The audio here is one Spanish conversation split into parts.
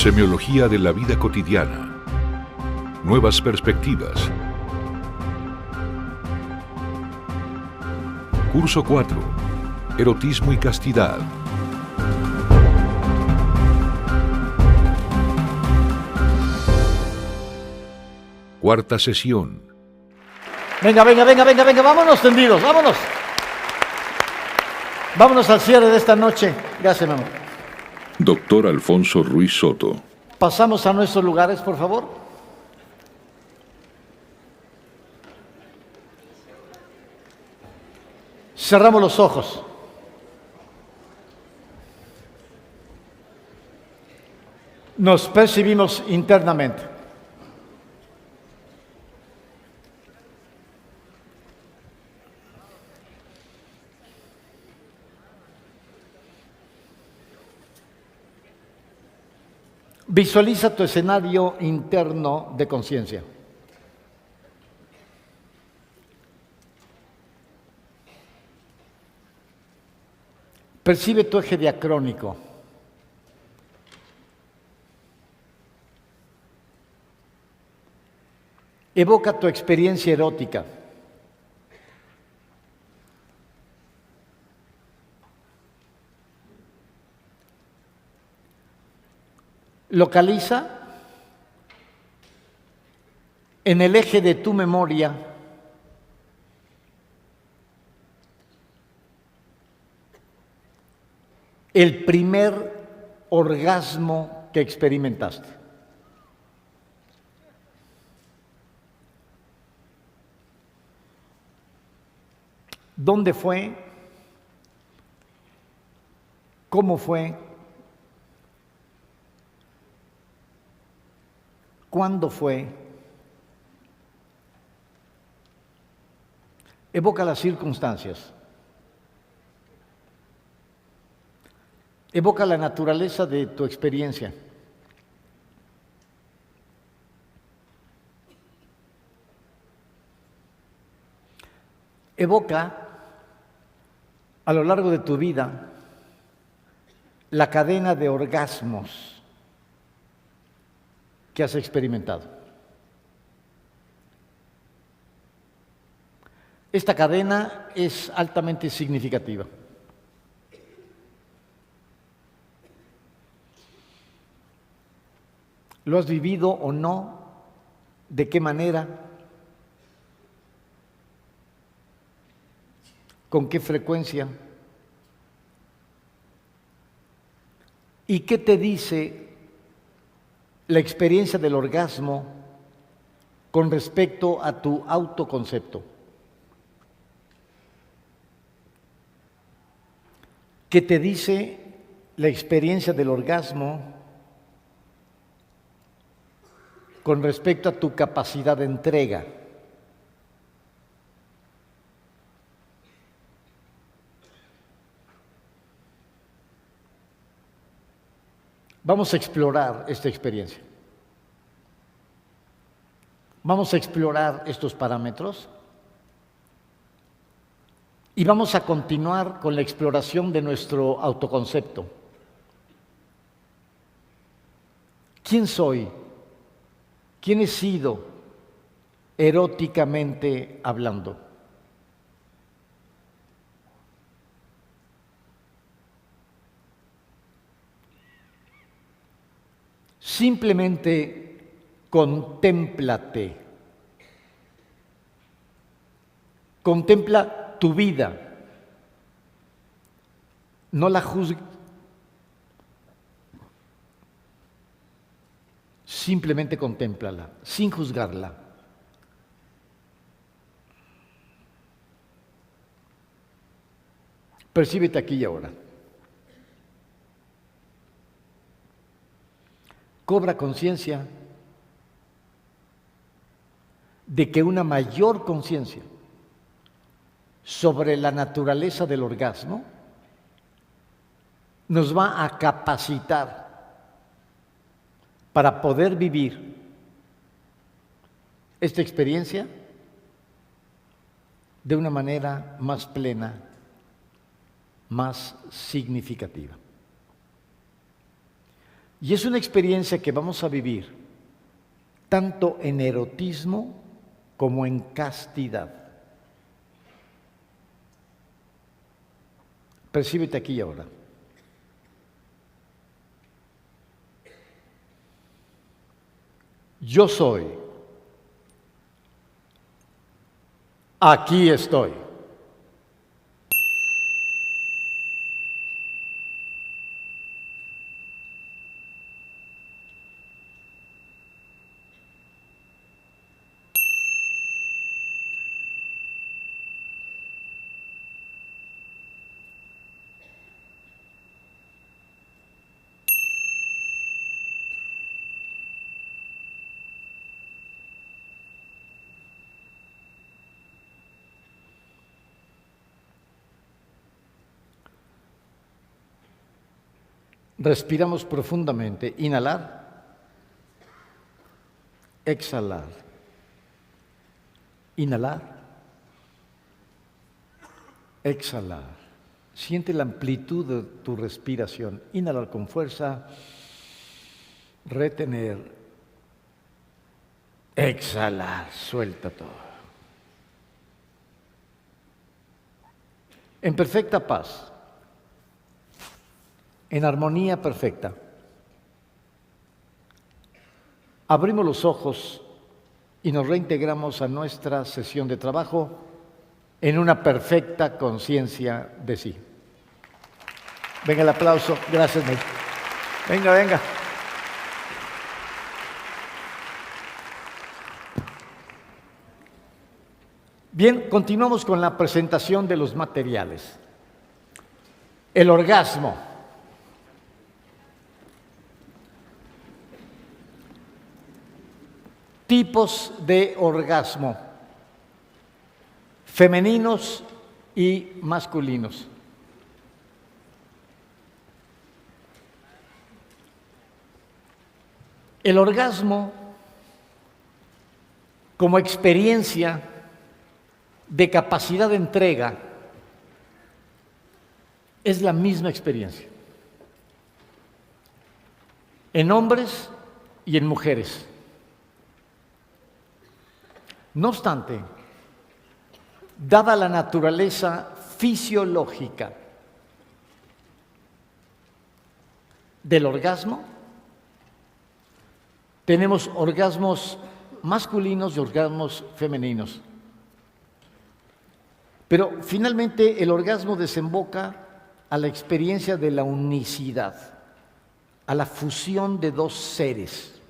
Semiología de la vida cotidiana. Nuevas perspectivas. Curso 4. Erotismo y castidad. Cuarta sesión. Venga, vámonos tendidos, vámonos. Vámonos al cierre de esta noche. Gracias, mi amor. Doctor Alfonso Ruiz Soto. Pasamos a nuestros lugares, por favor. Cerramos los ojos. Nos percibimos internamente. Visualiza tu escenario interno de conciencia. Percibe tu eje diacrónico. Evoca tu experiencia erótica. Localiza en el eje de tu memoria el primer orgasmo que experimentaste. ¿Dónde fue? ¿Cómo fue? ¿Cuándo fue? Evoca las circunstancias. Evoca la naturaleza de tu experiencia. Evoca a lo largo de tu vida la cadena de orgasmos que has experimentado. Esta cadena es altamente significativa. ¿Lo has vivido o no? ¿De qué manera? ¿Con qué frecuencia? ¿Y qué te dice la experiencia del orgasmo con respecto a tu autoconcepto? ¿Qué te dice la experiencia del orgasmo con respecto a tu capacidad de entrega? Vamos a explorar esta experiencia. Vamos a explorar estos parámetros y vamos a continuar con la exploración de nuestro autoconcepto. ¿Quién soy? ¿Quién he sido eróticamente hablando? Simplemente contémplate. Contempla tu vida. No la juzgues. Simplemente contémplala, sin juzgarla. Percíbete aquí y ahora. Cobra conciencia de que una mayor conciencia sobre la naturaleza del orgasmo nos va a capacitar para poder vivir esta experiencia de una manera más plena, más significativa. Y es una experiencia que vamos a vivir tanto en erotismo como en castidad. Percíbete aquí y ahora. Yo soy. Aquí estoy. Respiramos profundamente. Inhalar. Exhalar. Inhalar. Exhalar. Siente la amplitud de tu respiración. Inhalar con fuerza. Retener. Exhalar. Suelta todo. En perfecta paz. En armonía perfecta. Abrimos los ojos y nos reintegramos a nuestra sesión de trabajo en una perfecta conciencia de sí. Venga el aplauso. Gracias, Ney. Venga, venga. Bien, continuamos con la presentación de los materiales. El orgasmo. Tipos de orgasmo, femeninos y masculinos. El orgasmo como experiencia de capacidad de entrega es la misma experiencia en hombres y en mujeres. No obstante, dada la naturaleza fisiológica del orgasmo, tenemos orgasmos masculinos y orgasmos femeninos. Pero finalmente el orgasmo desemboca a la experiencia de la unicidad, a la fusión de dos seres,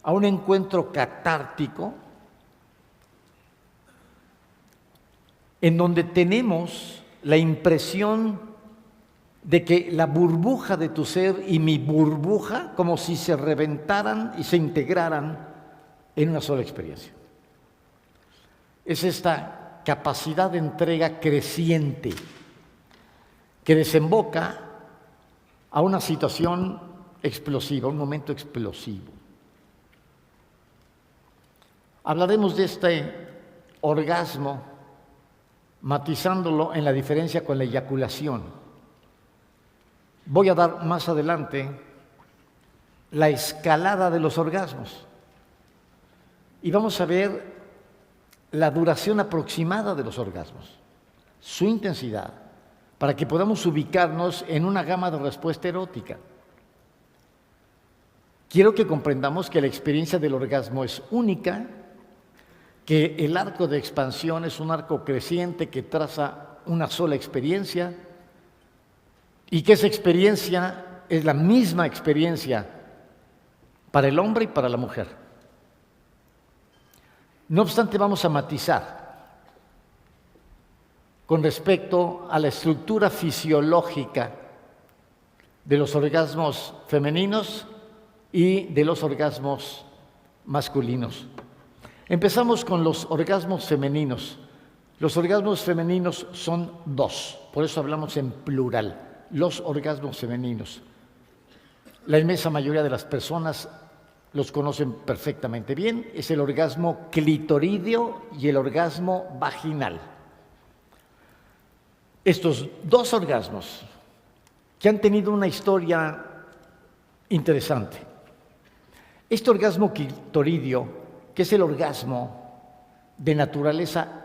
a un encuentro catártico en donde tenemos la impresión de que la burbuja de tu ser y mi burbuja como si se reventaran y se integraran en una sola experiencia. Es esta capacidad de entrega creciente que desemboca a una situación explosiva, un momento explosivo. Hablaremos de este orgasmo matizándolo en la diferencia con la eyaculación. Voy a dar más adelante la escalada de los orgasmos y vamos a ver la duración aproximada de los orgasmos, su intensidad, para que podamos ubicarnos en una gama de respuesta erótica. Quiero que comprendamos que la experiencia del orgasmo es única, que el arco de expansión es un arco creciente que traza una sola experiencia y que esa experiencia es la misma experiencia para el hombre y para la mujer. No obstante, vamos a matizar con respecto a la estructura fisiológica de los orgasmos femeninos y de los orgasmos masculinos. Empezamos con los orgasmos femeninos. Los orgasmos femeninos son dos, por eso hablamos en plural, los orgasmos femeninos. La inmensa mayoría de las personas los conocen perfectamente bien, es el orgasmo clitorideo y el orgasmo vaginal. Estos dos orgasmos, que han tenido una historia interesante. Este orgasmo clitoridio, que es el orgasmo de naturaleza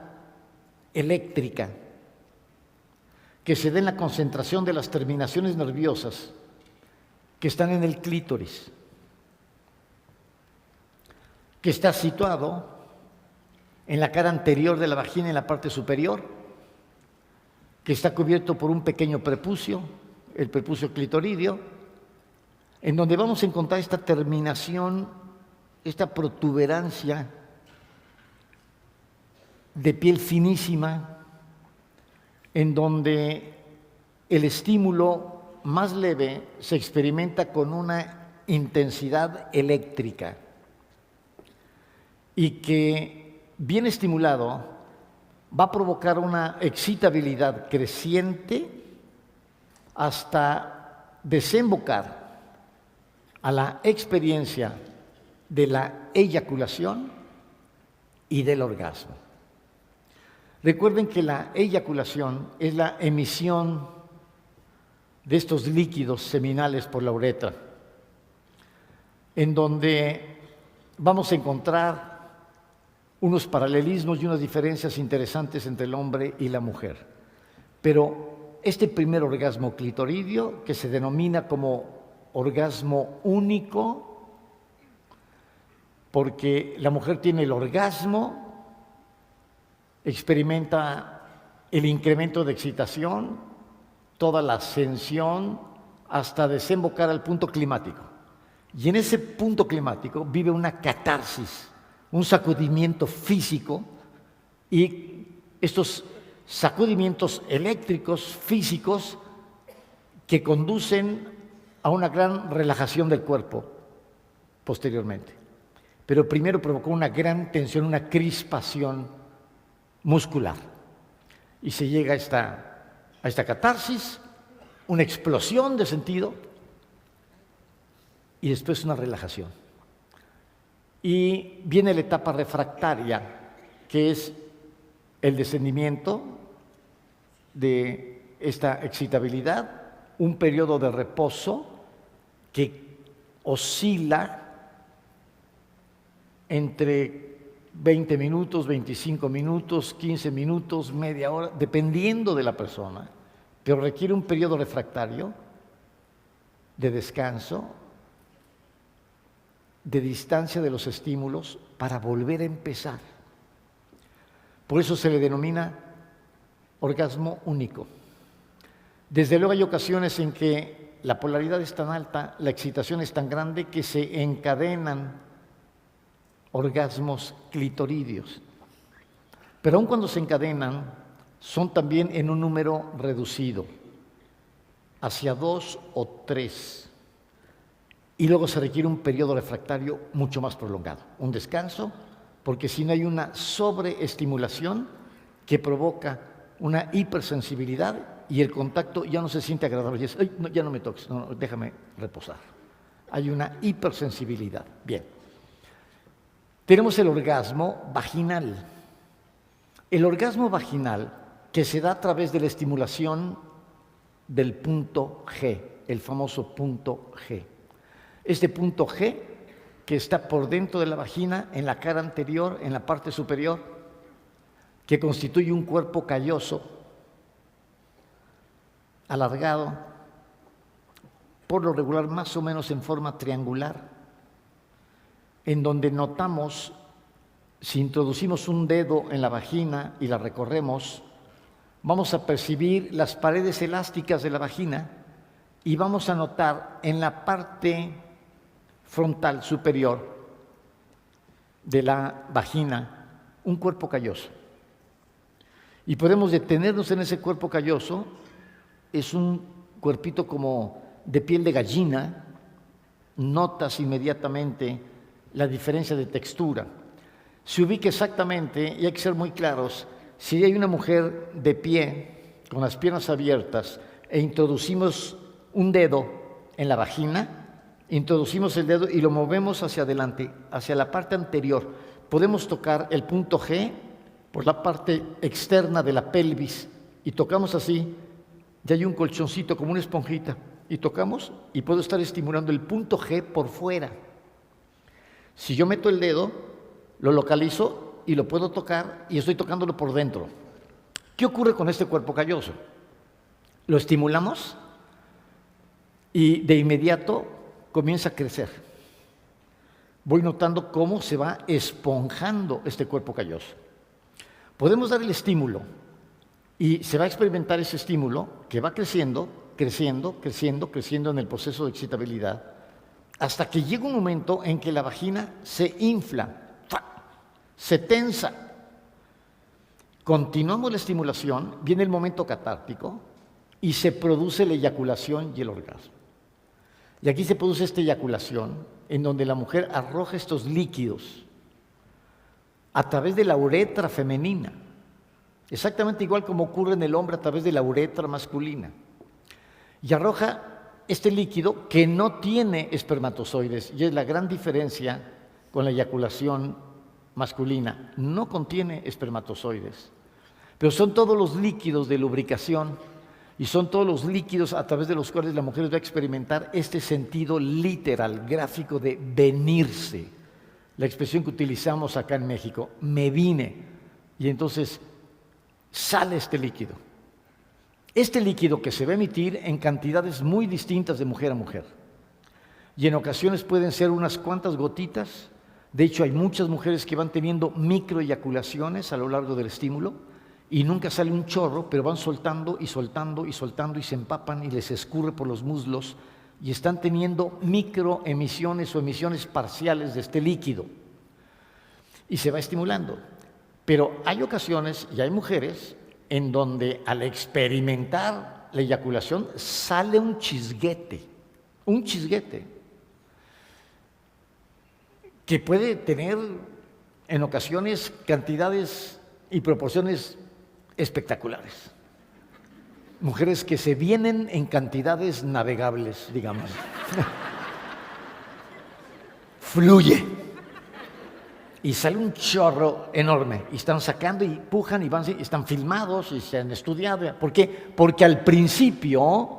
eléctrica, que se da en la concentración de las terminaciones nerviosas que están en el clítoris, que está situado en la cara anterior de la vagina, en la parte superior, que está cubierto por un pequeño prepucio, el prepucio clitoridio, en donde vamos a encontrar esta terminación, esta protuberancia de piel finísima, en donde el estímulo más leve se experimenta con una intensidad eléctrica y que, bien estimulado, va a provocar una excitabilidad creciente hasta desembocar a la experiencia de la eyaculación y del orgasmo. Recuerden que la eyaculación es la emisión de estos líquidos seminales por la uretra, en donde vamos a encontrar unos paralelismos y unas diferencias interesantes entre el hombre y la mujer. Pero este primer orgasmo clitoridio, que se denomina como orgasmo único, porque la mujer tiene el orgasmo, experimenta el incremento de excitación, toda la ascensión, hasta desembocar al punto climático. Y en ese punto climático vive una catarsis, un sacudimiento físico, y estos sacudimientos eléctricos físicos que conducen a una gran relajación del cuerpo posteriormente. Pero primero provocó una gran tensión, una crispación muscular. Y se llega a esta catarsis, una explosión de sentido y después una relajación. Y viene la etapa refractaria, que es el descendimiento de esta excitabilidad, un periodo de reposo que oscila entre 20 minutos, 25 minutos, 15 minutos, media hora, dependiendo de la persona, pero requiere un periodo refractario de descanso, de distancia de los estímulos para volver a empezar. Por eso se le denomina orgasmo único. Desde luego hay ocasiones en que la polaridad es tan alta, la excitación es tan grande que se encadenan orgasmos clitoridios. Pero aun cuando se encadenan, son también en un número reducido, hacia 2 o 3. Y luego se requiere un periodo refractario mucho más prolongado, un descanso, porque si no hay una sobreestimulación que provoca una hipersensibilidad y el contacto ya no se siente agradable. Y es, "Ay, no, ya no me toques, no, déjame reposar". Hay una hipersensibilidad. Bien. Tenemos el orgasmo vaginal. El orgasmo vaginal, que se da a través de la estimulación del punto G, el famoso punto G. Este punto G, que está por dentro de la vagina, en la cara anterior, en la parte superior, que constituye un cuerpo calloso, alargado, por lo regular más o menos en forma triangular, en donde notamos, si introducimos un dedo en la vagina y la recorremos, vamos a percibir las paredes elásticas de la vagina y vamos a notar en la parte frontal superior de la vagina un cuerpo calloso. Y podemos detenernos en ese cuerpo calloso. Es un cuerpito como de piel de gallina. Notas inmediatamente la diferencia de textura. Se ubica exactamente, y hay que ser muy claros, si hay una mujer de pie, con las piernas abiertas, e introducimos un dedo en la vagina, introducimos el dedo y lo movemos hacia adelante, hacia la parte anterior. Podemos tocar el punto G por la parte externa de la pelvis y tocamos así, ya hay un colchoncito como una esponjita y tocamos y puedo estar estimulando el punto G por fuera. Si yo meto el dedo, lo localizo y lo puedo tocar y estoy tocándolo por dentro. ¿Qué ocurre con este cuerpo calloso? Lo estimulamos y de inmediato comienza a crecer. Voy notando cómo se va esponjando este cuerpo calloso. Podemos dar el estímulo y se va a experimentar ese estímulo que va creciendo, creciendo, creciendo, creciendo en el proceso de excitabilidad, hasta que llega un momento en que la vagina se infla, se tensa. Continuamos la estimulación, viene el momento catártico y se produce la eyaculación y el orgasmo. Y aquí se produce esta eyaculación en donde la mujer arroja estos líquidos a través de la uretra femenina, exactamente igual como ocurre en el hombre a través de la uretra masculina. Y arroja este líquido que no tiene espermatozoides, y es la gran diferencia con la eyaculación masculina. No contiene espermatozoides, pero son todos los líquidos de lubricación y son todos los líquidos a través de los cuales la mujer va a experimentar este sentido literal, gráfico de venirse. La expresión que utilizamos acá en México, me vine, y entonces sale este líquido. Este líquido que se va a emitir en cantidades muy distintas de mujer a mujer. Y en ocasiones pueden ser unas cuantas gotitas. De hecho, hay muchas mujeres que van teniendo microeyaculaciones a lo largo del estímulo y nunca sale un chorro, pero van soltando y soltando y soltando y se empapan y les escurre por los muslos y están teniendo microemisiones o emisiones parciales de este líquido. Y se va estimulando. Pero hay ocasiones y hay mujeres en donde al experimentar la eyaculación sale un chisguete, que puede tener en ocasiones cantidades y proporciones espectaculares. Mujeres que se vienen en cantidades navegables, digamos. Fluye. Y sale un chorro enorme, y están sacando y pujan y van, y están filmados y se han estudiado. ¿Por qué? Porque al principio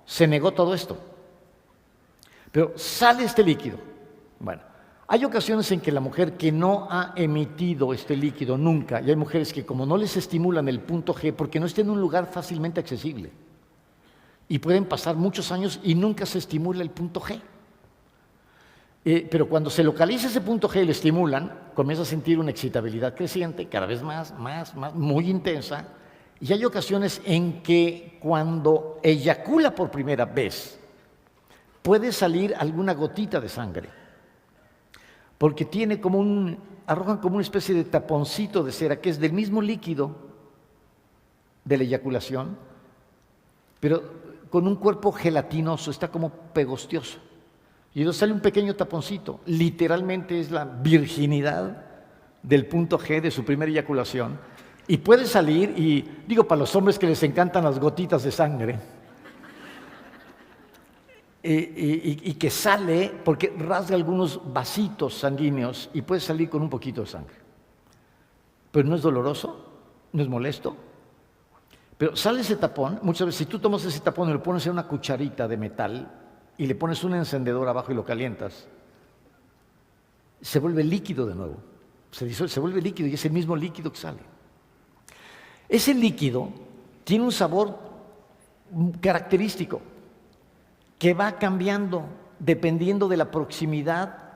se negó todo esto. Pero sale este líquido. Bueno, hay ocasiones en que la mujer que no ha emitido este líquido nunca, y hay mujeres que como no les estimulan el punto G, porque no está en un lugar fácilmente accesible, y pueden pasar muchos años y nunca se estimula el punto G. Pero cuando se localiza ese punto G y lo estimulan, comienza a sentir una excitabilidad creciente, cada vez más, muy intensa. Y hay ocasiones en que cuando eyacula por primera vez, puede salir alguna gotita de sangre, porque tiene arrojan como una especie de taponcito de cera, que es del mismo líquido de la eyaculación, pero con un cuerpo gelatinoso, está como pegostioso. Y entonces sale un pequeño taponcito, literalmente es la virginidad del punto G de su primera eyaculación, y puede salir, y digo para los hombres que les encantan las gotitas de sangre, y que sale porque rasga algunos vasitos sanguíneos y puede salir con un poquito de sangre. Pero no es doloroso, no es molesto, pero sale ese tapón. Muchas veces si tú tomas ese tapón y lo pones en una cucharita de metal, y le pones un encendedor abajo y lo calientas, se vuelve líquido de nuevo. Se disuelve, se vuelve líquido y es el mismo líquido que sale. Ese líquido tiene un sabor característico que va cambiando dependiendo de la proximidad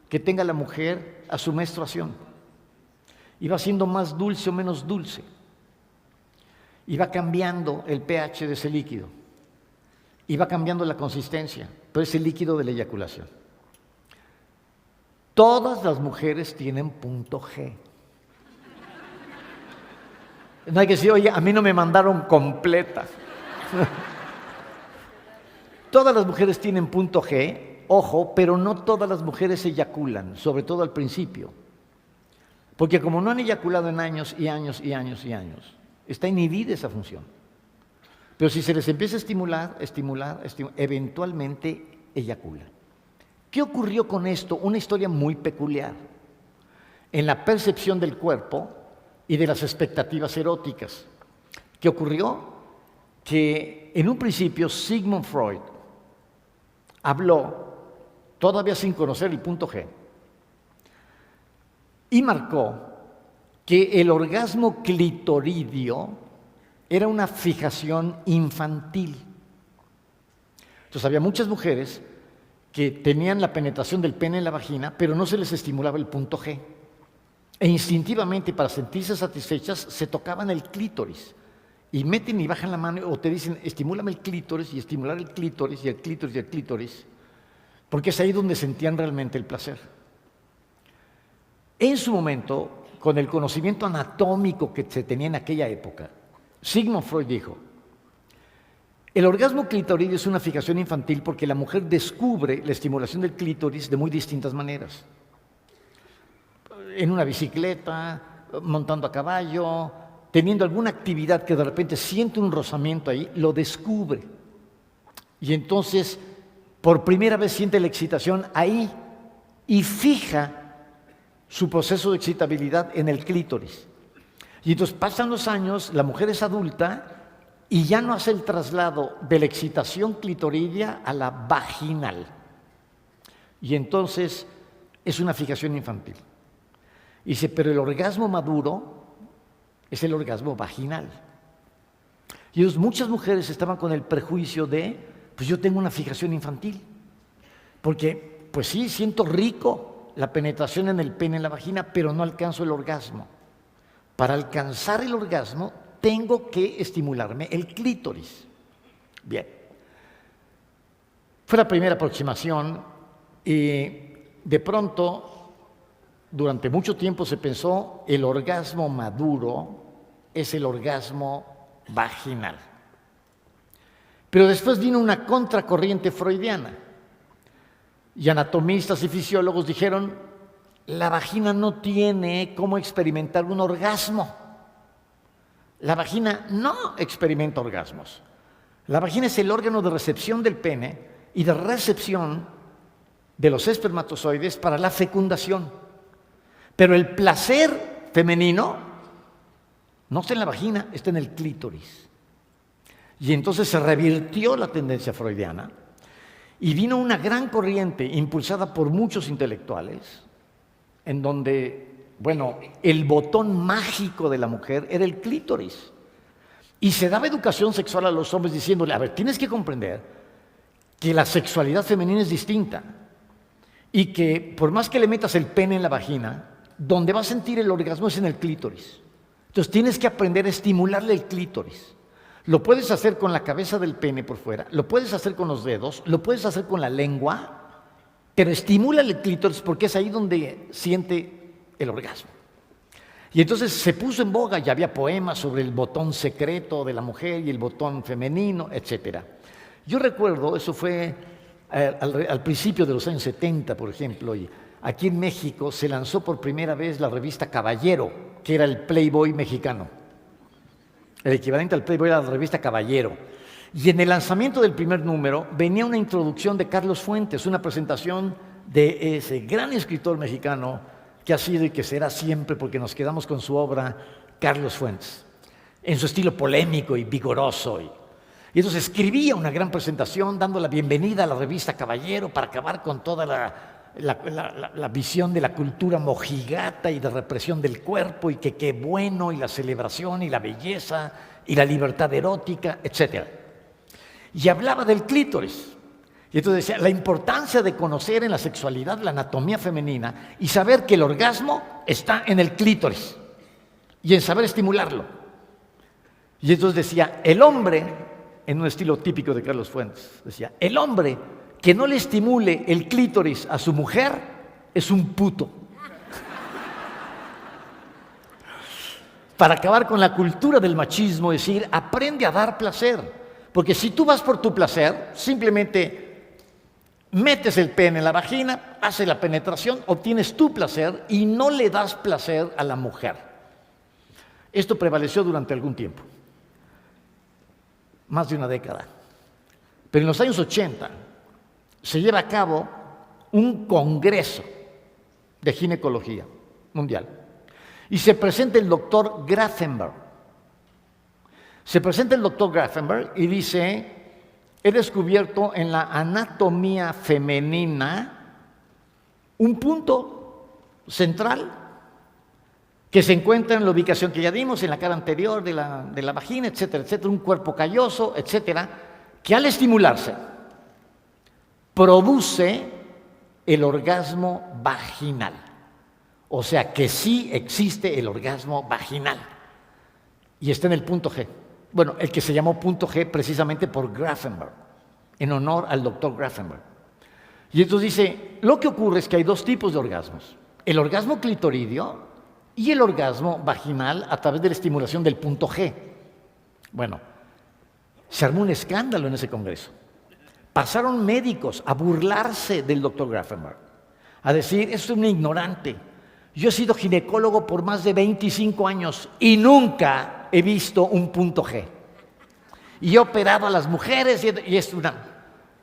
que tenga la mujer a su menstruación. Y va siendo más dulce o menos dulce. Y va cambiando el pH de ese líquido. Y va cambiando la consistencia, pero es el líquido de la eyaculación. Todas las mujeres tienen punto G. No hay que decir, oye, a mí no me mandaron completa. Todas las mujeres tienen punto G, ojo, pero no todas las mujeres eyaculan, sobre todo al principio. Porque como no han eyaculado en años y años y años y años, está inhibida esa función. Pero si se les empieza a estimular, eventualmente eyaculan. ¿Qué ocurrió con esto? Una historia muy peculiar en la percepción del cuerpo y de las expectativas eróticas. ¿Qué ocurrió? que en un principio Sigmund Freud habló, todavía sin conocer el punto G, y marcó que el orgasmo clitoridio era una fijación infantil. Entonces había muchas mujeres que tenían la penetración del pene en la vagina, pero no se les estimulaba el punto G. E instintivamente, para sentirse satisfechas, se tocaban el clítoris. Y meten y bajan la mano o te dicen, estimúlame el clítoris, y estimular el clítoris, y el clítoris, y el clítoris, porque es ahí donde sentían realmente el placer. En su momento, con el conocimiento anatómico que se tenía en aquella época, Sigmund Freud dijo, el orgasmo clitoridio es una fijación infantil porque la mujer descubre la estimulación del clítoris de muy distintas maneras. En una bicicleta, montando a caballo, teniendo alguna actividad que de repente siente un rozamiento ahí, lo descubre. Y entonces, por primera vez siente la excitación ahí y fija su proceso de excitabilidad en el clítoris. Y entonces pasan los años, la mujer es adulta y ya no hace el traslado de la excitación clitoridia a la vaginal. Y entonces es una fijación infantil. Y dice, pero el orgasmo maduro es el orgasmo vaginal. Y entonces muchas mujeres estaban con el prejuicio de, pues yo tengo una fijación infantil, porque pues sí, siento rico la penetración en el pene, en la vagina, pero no alcanzo el orgasmo. Para alcanzar el orgasmo tengo que estimularme el clítoris. Bien. Fue la primera aproximación y de pronto, durante mucho tiempo se pensó el orgasmo maduro es el orgasmo vaginal. Pero después vino una contracorriente freudiana y anatomistas y fisiólogos dijeron, la vagina no tiene cómo experimentar un orgasmo. La vagina no experimenta orgasmos. La vagina es el órgano de recepción del pene y de recepción de los espermatozoides para la fecundación. Pero el placer femenino no está en la vagina, está en el clítoris. Y entonces se revirtió la tendencia freudiana y vino una gran corriente impulsada por muchos intelectuales en donde, bueno, el botón mágico de la mujer era el clítoris. Y se daba educación sexual a los hombres diciéndole, a ver, tienes que comprender que la sexualidad femenina es distinta y que por más que le metas el pene en la vagina, donde va a sentir el orgasmo es en el clítoris. Entonces tienes que aprender a estimularle el clítoris. Lo puedes hacer con la cabeza del pene por fuera, lo puedes hacer con los dedos, lo puedes hacer con la lengua, pero estimúlale el clítoris porque es ahí donde siente el orgasmo. Y entonces se puso en boga, ya había poemas sobre el botón secreto de la mujer y el botón femenino, etc. Yo recuerdo, eso fue al principio de los años 70, por ejemplo, y aquí en México se lanzó por primera vez la revista Caballero, que era el Playboy mexicano. El equivalente al Playboy era la revista Caballero. Y en el lanzamiento del primer número venía una introducción de Carlos Fuentes, una presentación de ese gran escritor mexicano que ha sido y que será siempre, porque nos quedamos con su obra, Carlos Fuentes, en su estilo polémico y vigoroso. Y entonces escribía una gran presentación dando la bienvenida a la revista Caballero para acabar con toda la visión de la cultura mojigata y de represión del cuerpo y que qué bueno y la celebración y la belleza y la libertad erótica, etc. Y hablaba del clítoris. Y entonces decía, la importancia de conocer en la sexualidad la anatomía femenina y saber que el orgasmo está en el clítoris y en saber estimularlo. Y entonces decía, el hombre, en un estilo típico de Carlos Fuentes, decía, el hombre que no le estimule el clítoris a su mujer es un puto. Para acabar con la cultura del machismo, decir, aprende a dar placer. Porque si tú vas por tu placer, simplemente metes el pene en la vagina, haces la penetración, obtienes tu placer y no le das placer a la mujer. Esto prevaleció durante algún tiempo, más de una década. Pero en los años 80 se lleva a cabo un congreso de ginecología mundial y se presenta el doctor Grafenberg. Se presenta el doctor Grafenberg y dice: he descubierto en la anatomía femenina un punto central que se encuentra en la ubicación que ya dimos, en la cara anterior de la vagina, etcétera, etcétera, un cuerpo calloso, etcétera, que al estimularse produce el orgasmo vaginal. O sea que sí existe el orgasmo vaginal. Y está en el punto G. Bueno, el que se llamó punto G precisamente por Grafenberg, en honor al doctor Grafenberg. Y entonces dice, lo que ocurre es que hay dos tipos de orgasmos. El orgasmo clitoridio y el orgasmo vaginal a través de la estimulación del punto G. Bueno, se armó un escándalo en ese congreso. Pasaron médicos a burlarse del doctor Grafenberg, a decir: es un ignorante. Yo he sido ginecólogo por más de 25 años y nunca he visto un punto G. Y he operado a las mujeres y es una...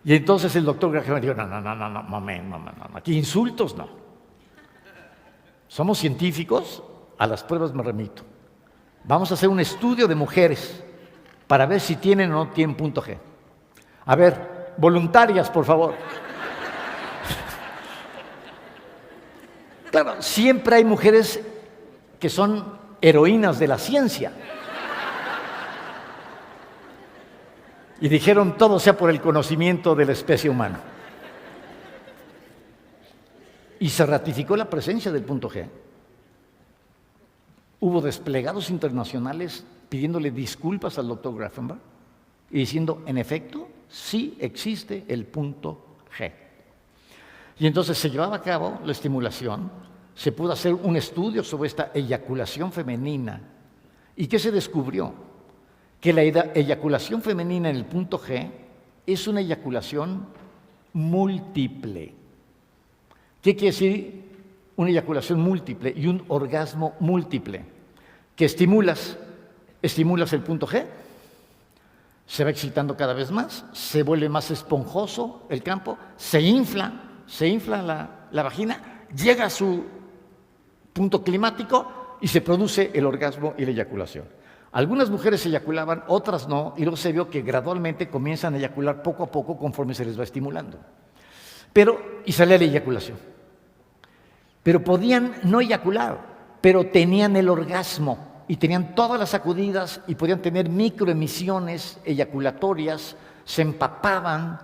Y entonces el doctor Grafenberg dijo: no, momento, aquí insultos no. Somos científicos, a las pruebas me remito. Vamos a hacer un estudio de mujeres para ver si tienen o no tienen punto G. A ver, voluntarias, por favor. Claro, siempre hay mujeres que son heroínas de la ciencia. Y dijeron: todo sea por el conocimiento de la especie humana. Y se ratificó la presencia del punto G. Hubo desplegados internacionales pidiéndole disculpas al doctor Grafenberg y diciendo: en efecto, sí existe el punto G. Y entonces se llevaba a cabo la estimulación, se pudo hacer un estudio sobre esta eyaculación femenina. ¿Y qué se descubrió? Que la eyaculación femenina en el punto G es una eyaculación múltiple. ¿Qué quiere decir una eyaculación múltiple y un orgasmo múltiple? Que estimulas el punto G, se va excitando cada vez más, se vuelve más esponjoso el campo, se infla la vagina, llega a su punto climático y se produce el orgasmo y la eyaculación. Algunas mujeres eyaculaban, otras no, y luego se vio que gradualmente comienzan a eyacular poco a poco conforme se les va estimulando. Y salía la eyaculación. Pero podían no eyacular, pero tenían el orgasmo y tenían todas las sacudidas y podían tener microemisiones eyaculatorias, se empapaban,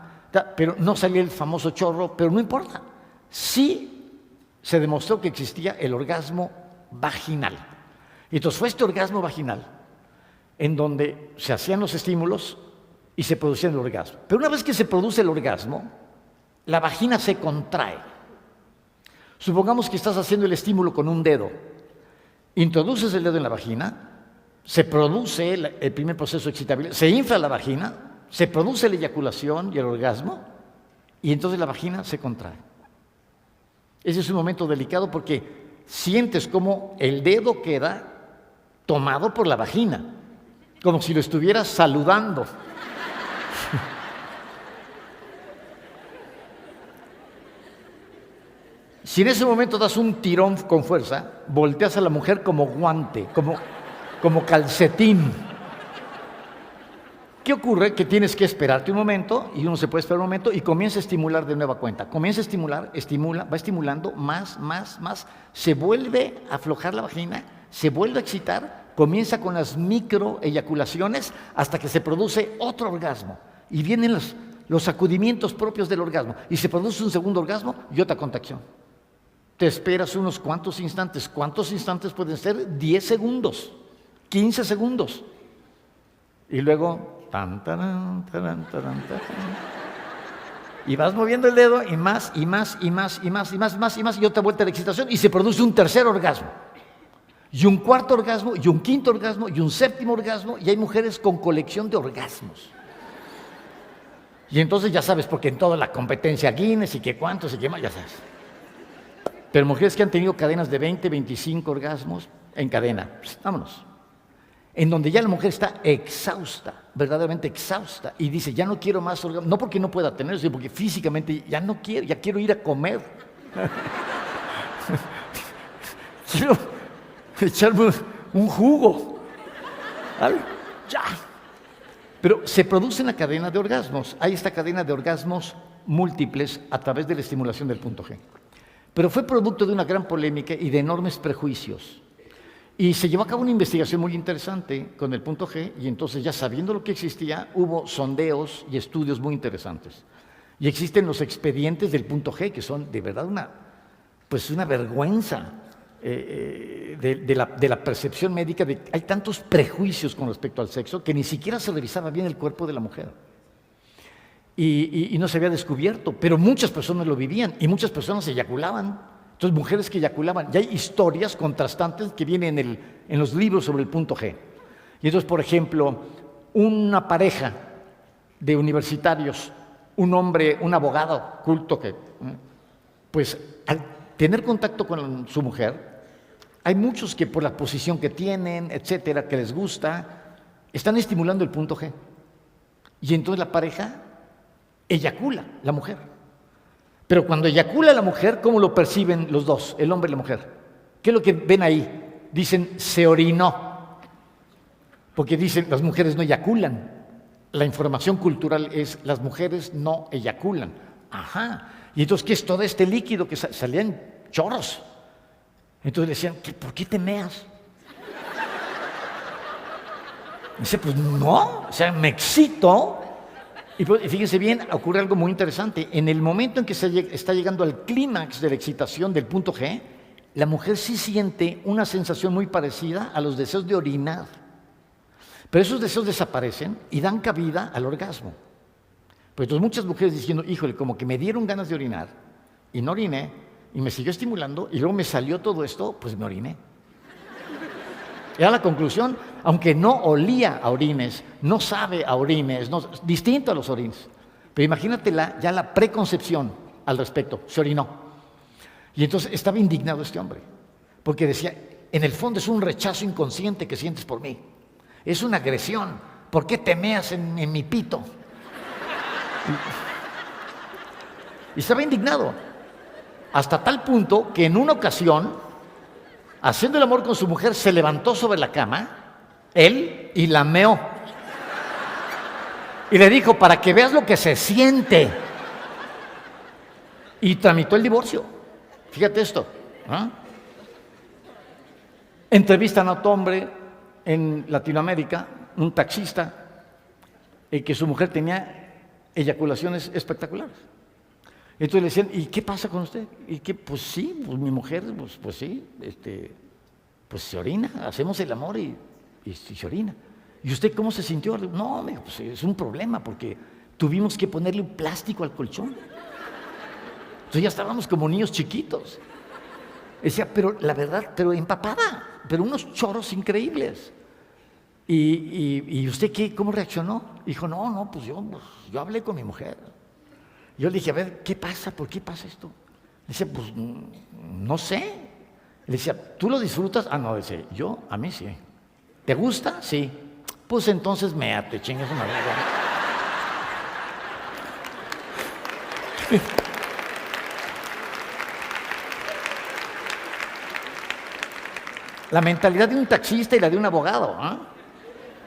pero no salía el famoso chorro, pero no importa. Sí se demostró que existía el orgasmo vaginal. Y entonces fue este orgasmo vaginal en donde se hacían los estímulos y se producía el orgasmo. Pero una vez que se produce el orgasmo, la vagina se contrae. Supongamos que estás haciendo el estímulo con un dedo. Introduces el dedo en la vagina, se produce el primer proceso de excitabilidad, se infla la vagina, se produce la eyaculación y el orgasmo, y entonces la vagina se contrae. Ese es un momento delicado porque sientes como el dedo queda tomado por la vagina, como si lo estuvieras saludando. Si en ese momento das un tirón con fuerza, volteas a la mujer como guante, como calcetín. ¿Qué ocurre? Que tienes que esperarte un momento, y uno se puede esperar un momento, y comienza a estimular de nueva cuenta. Comienza a estimular, va estimulando más, se vuelve a aflojar la vagina, se vuelve a excitar, comienza con las microeyaculaciones hasta que se produce otro orgasmo. Y vienen los sacudimientos propios del orgasmo, y se produce un segundo orgasmo y otra contracción. Te esperas unos cuantos instantes. ¿Cuántos instantes pueden ser? 10 segundos, 15 segundos. Y luego, y vas moviendo el dedo y más, y otra vuelta de excitación, y se produce un tercer orgasmo, y un cuarto orgasmo, y un quinto orgasmo, y un séptimo orgasmo, y hay mujeres con colección de orgasmos. Y entonces ya sabes, porque en toda la competencia Guinness y que cuántos y qué más, ya sabes. Pero mujeres que han tenido cadenas de 20, 25 orgasmos en cadena, vámonos. En donde ya la mujer está exhausta, verdaderamente exhausta, y dice: ya no quiero más orgasmos, no porque no pueda tener, sino porque físicamente ya no quiero, ya quiero ir a comer. Quiero echarme un jugo, ¿vale? ya. Pero se produce una cadena de orgasmos. Hay esta cadena de orgasmos múltiples a través de la estimulación del punto G. Pero fue producto de una gran polémica y de enormes prejuicios. Y se llevó a cabo una investigación muy interesante con el punto G, y entonces, ya sabiendo lo que existía, hubo sondeos y estudios muy interesantes. Y existen los expedientes del punto G, que son de verdad una vergüenza de la percepción médica. Hay tantos prejuicios con respecto al sexo que ni siquiera se revisaba bien el cuerpo de la mujer. Y no se había descubierto, pero muchas personas lo vivían y muchas personas eyaculaban. Entonces, mujeres que eyaculaban. Y hay historias contrastantes que vienen en los libros sobre el punto G. Y entonces, por ejemplo, una pareja de universitarios, un hombre, un abogado culto que, pues, al tener contacto con su mujer, hay muchos que por la posición que tienen, etcétera, que les gusta, están estimulando el punto G. Y entonces la pareja eyacula, la mujer. Pero cuando eyacula la mujer, ¿cómo lo perciben los dos, el hombre y la mujer? ¿Qué es lo que ven ahí? Dicen, se orinó. Porque dicen, las mujeres no eyaculan. La información cultural es, las mujeres no eyaculan. Ajá. Y entonces, ¿qué es todo este líquido que salían chorros? Entonces le decían, ¿por qué te meas? Dice, pues no, o sea, me excito. Y fíjense bien, ocurre algo muy interesante. En el momento en que está llegando al clímax de la excitación del punto G, la mujer sí siente una sensación muy parecida a los deseos de orinar. Pero esos deseos desaparecen y dan cabida al orgasmo. Pues entonces muchas mujeres diciendo, híjole, como que me dieron ganas de orinar y no oriné y me siguió estimulando y luego me salió todo esto, pues me oriné. Era la conclusión, aunque no olía a orines, no sabe a orines, distinto a los orines. Pero imagínate ya la preconcepción al respecto, se orinó. Y entonces estaba indignado este hombre, porque decía, en el fondo es un rechazo inconsciente que sientes por mí. Es una agresión. ¿Por qué te meas en mi pito? Y estaba indignado. Hasta tal punto que en una ocasión, haciendo el amor con su mujer, se levantó sobre la cama, él, y la meó. Y le dijo, para que veas lo que se siente. Y tramitó el divorcio. Fíjate esto. Entrevistan a otro hombre en Latinoamérica, un taxista, que su mujer tenía eyaculaciones espectaculares. Entonces le decían, ¿y qué pasa con usted? Y que, pues sí, pues mi mujer, pues sí, pues se orina, hacemos el amor y se orina. ¿Y usted cómo se sintió? No, me dijo, pues es un problema porque tuvimos que ponerle un plástico al colchón. Entonces ya estábamos como niños chiquitos. Decía, pero la verdad, pero empapada, pero unos chorros increíbles. ¿Y usted cómo reaccionó? Dijo, no, pues yo hablé con mi mujer. Yo le dije, a ver, ¿qué pasa? ¿Por qué pasa esto? Dice, pues no sé. Le decía, ¿tú lo disfrutas? Ah, no, dice, a mí sí. ¿Te gusta? Sí. Pues entonces méate, chingas una verga. La mentalidad de un taxista y la de un abogado, ¿eh?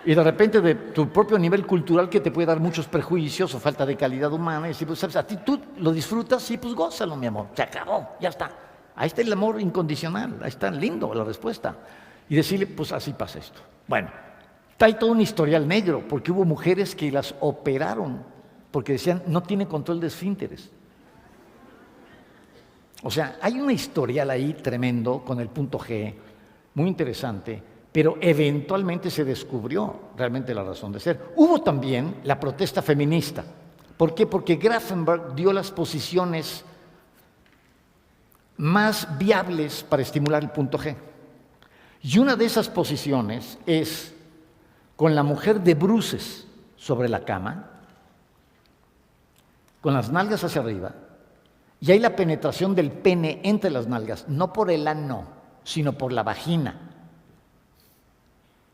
Y de repente de tu propio nivel cultural que te puede dar muchos prejuicios o falta de calidad humana, y decir, pues ¿sabes? A ti tú lo disfrutas, sí, pues gózalo, mi amor, se acabó, ya está. Ahí está el amor incondicional, ahí está lindo la respuesta. Y decirle, pues así pasa esto. Bueno, hay todo un historial negro, porque hubo mujeres que las operaron, porque decían, no tiene control de esfínteres. O sea, hay un historial ahí tremendo con el punto G, muy interesante, pero eventualmente se descubrió realmente la razón de ser. Hubo también la protesta feminista. ¿Por qué? Porque Grafenberg dio las posiciones más viables para estimular el punto G. Y una de esas posiciones es con la mujer de bruces sobre la cama, con las nalgas hacia arriba, y hay la penetración del pene entre las nalgas, no por el ano, sino por la vagina.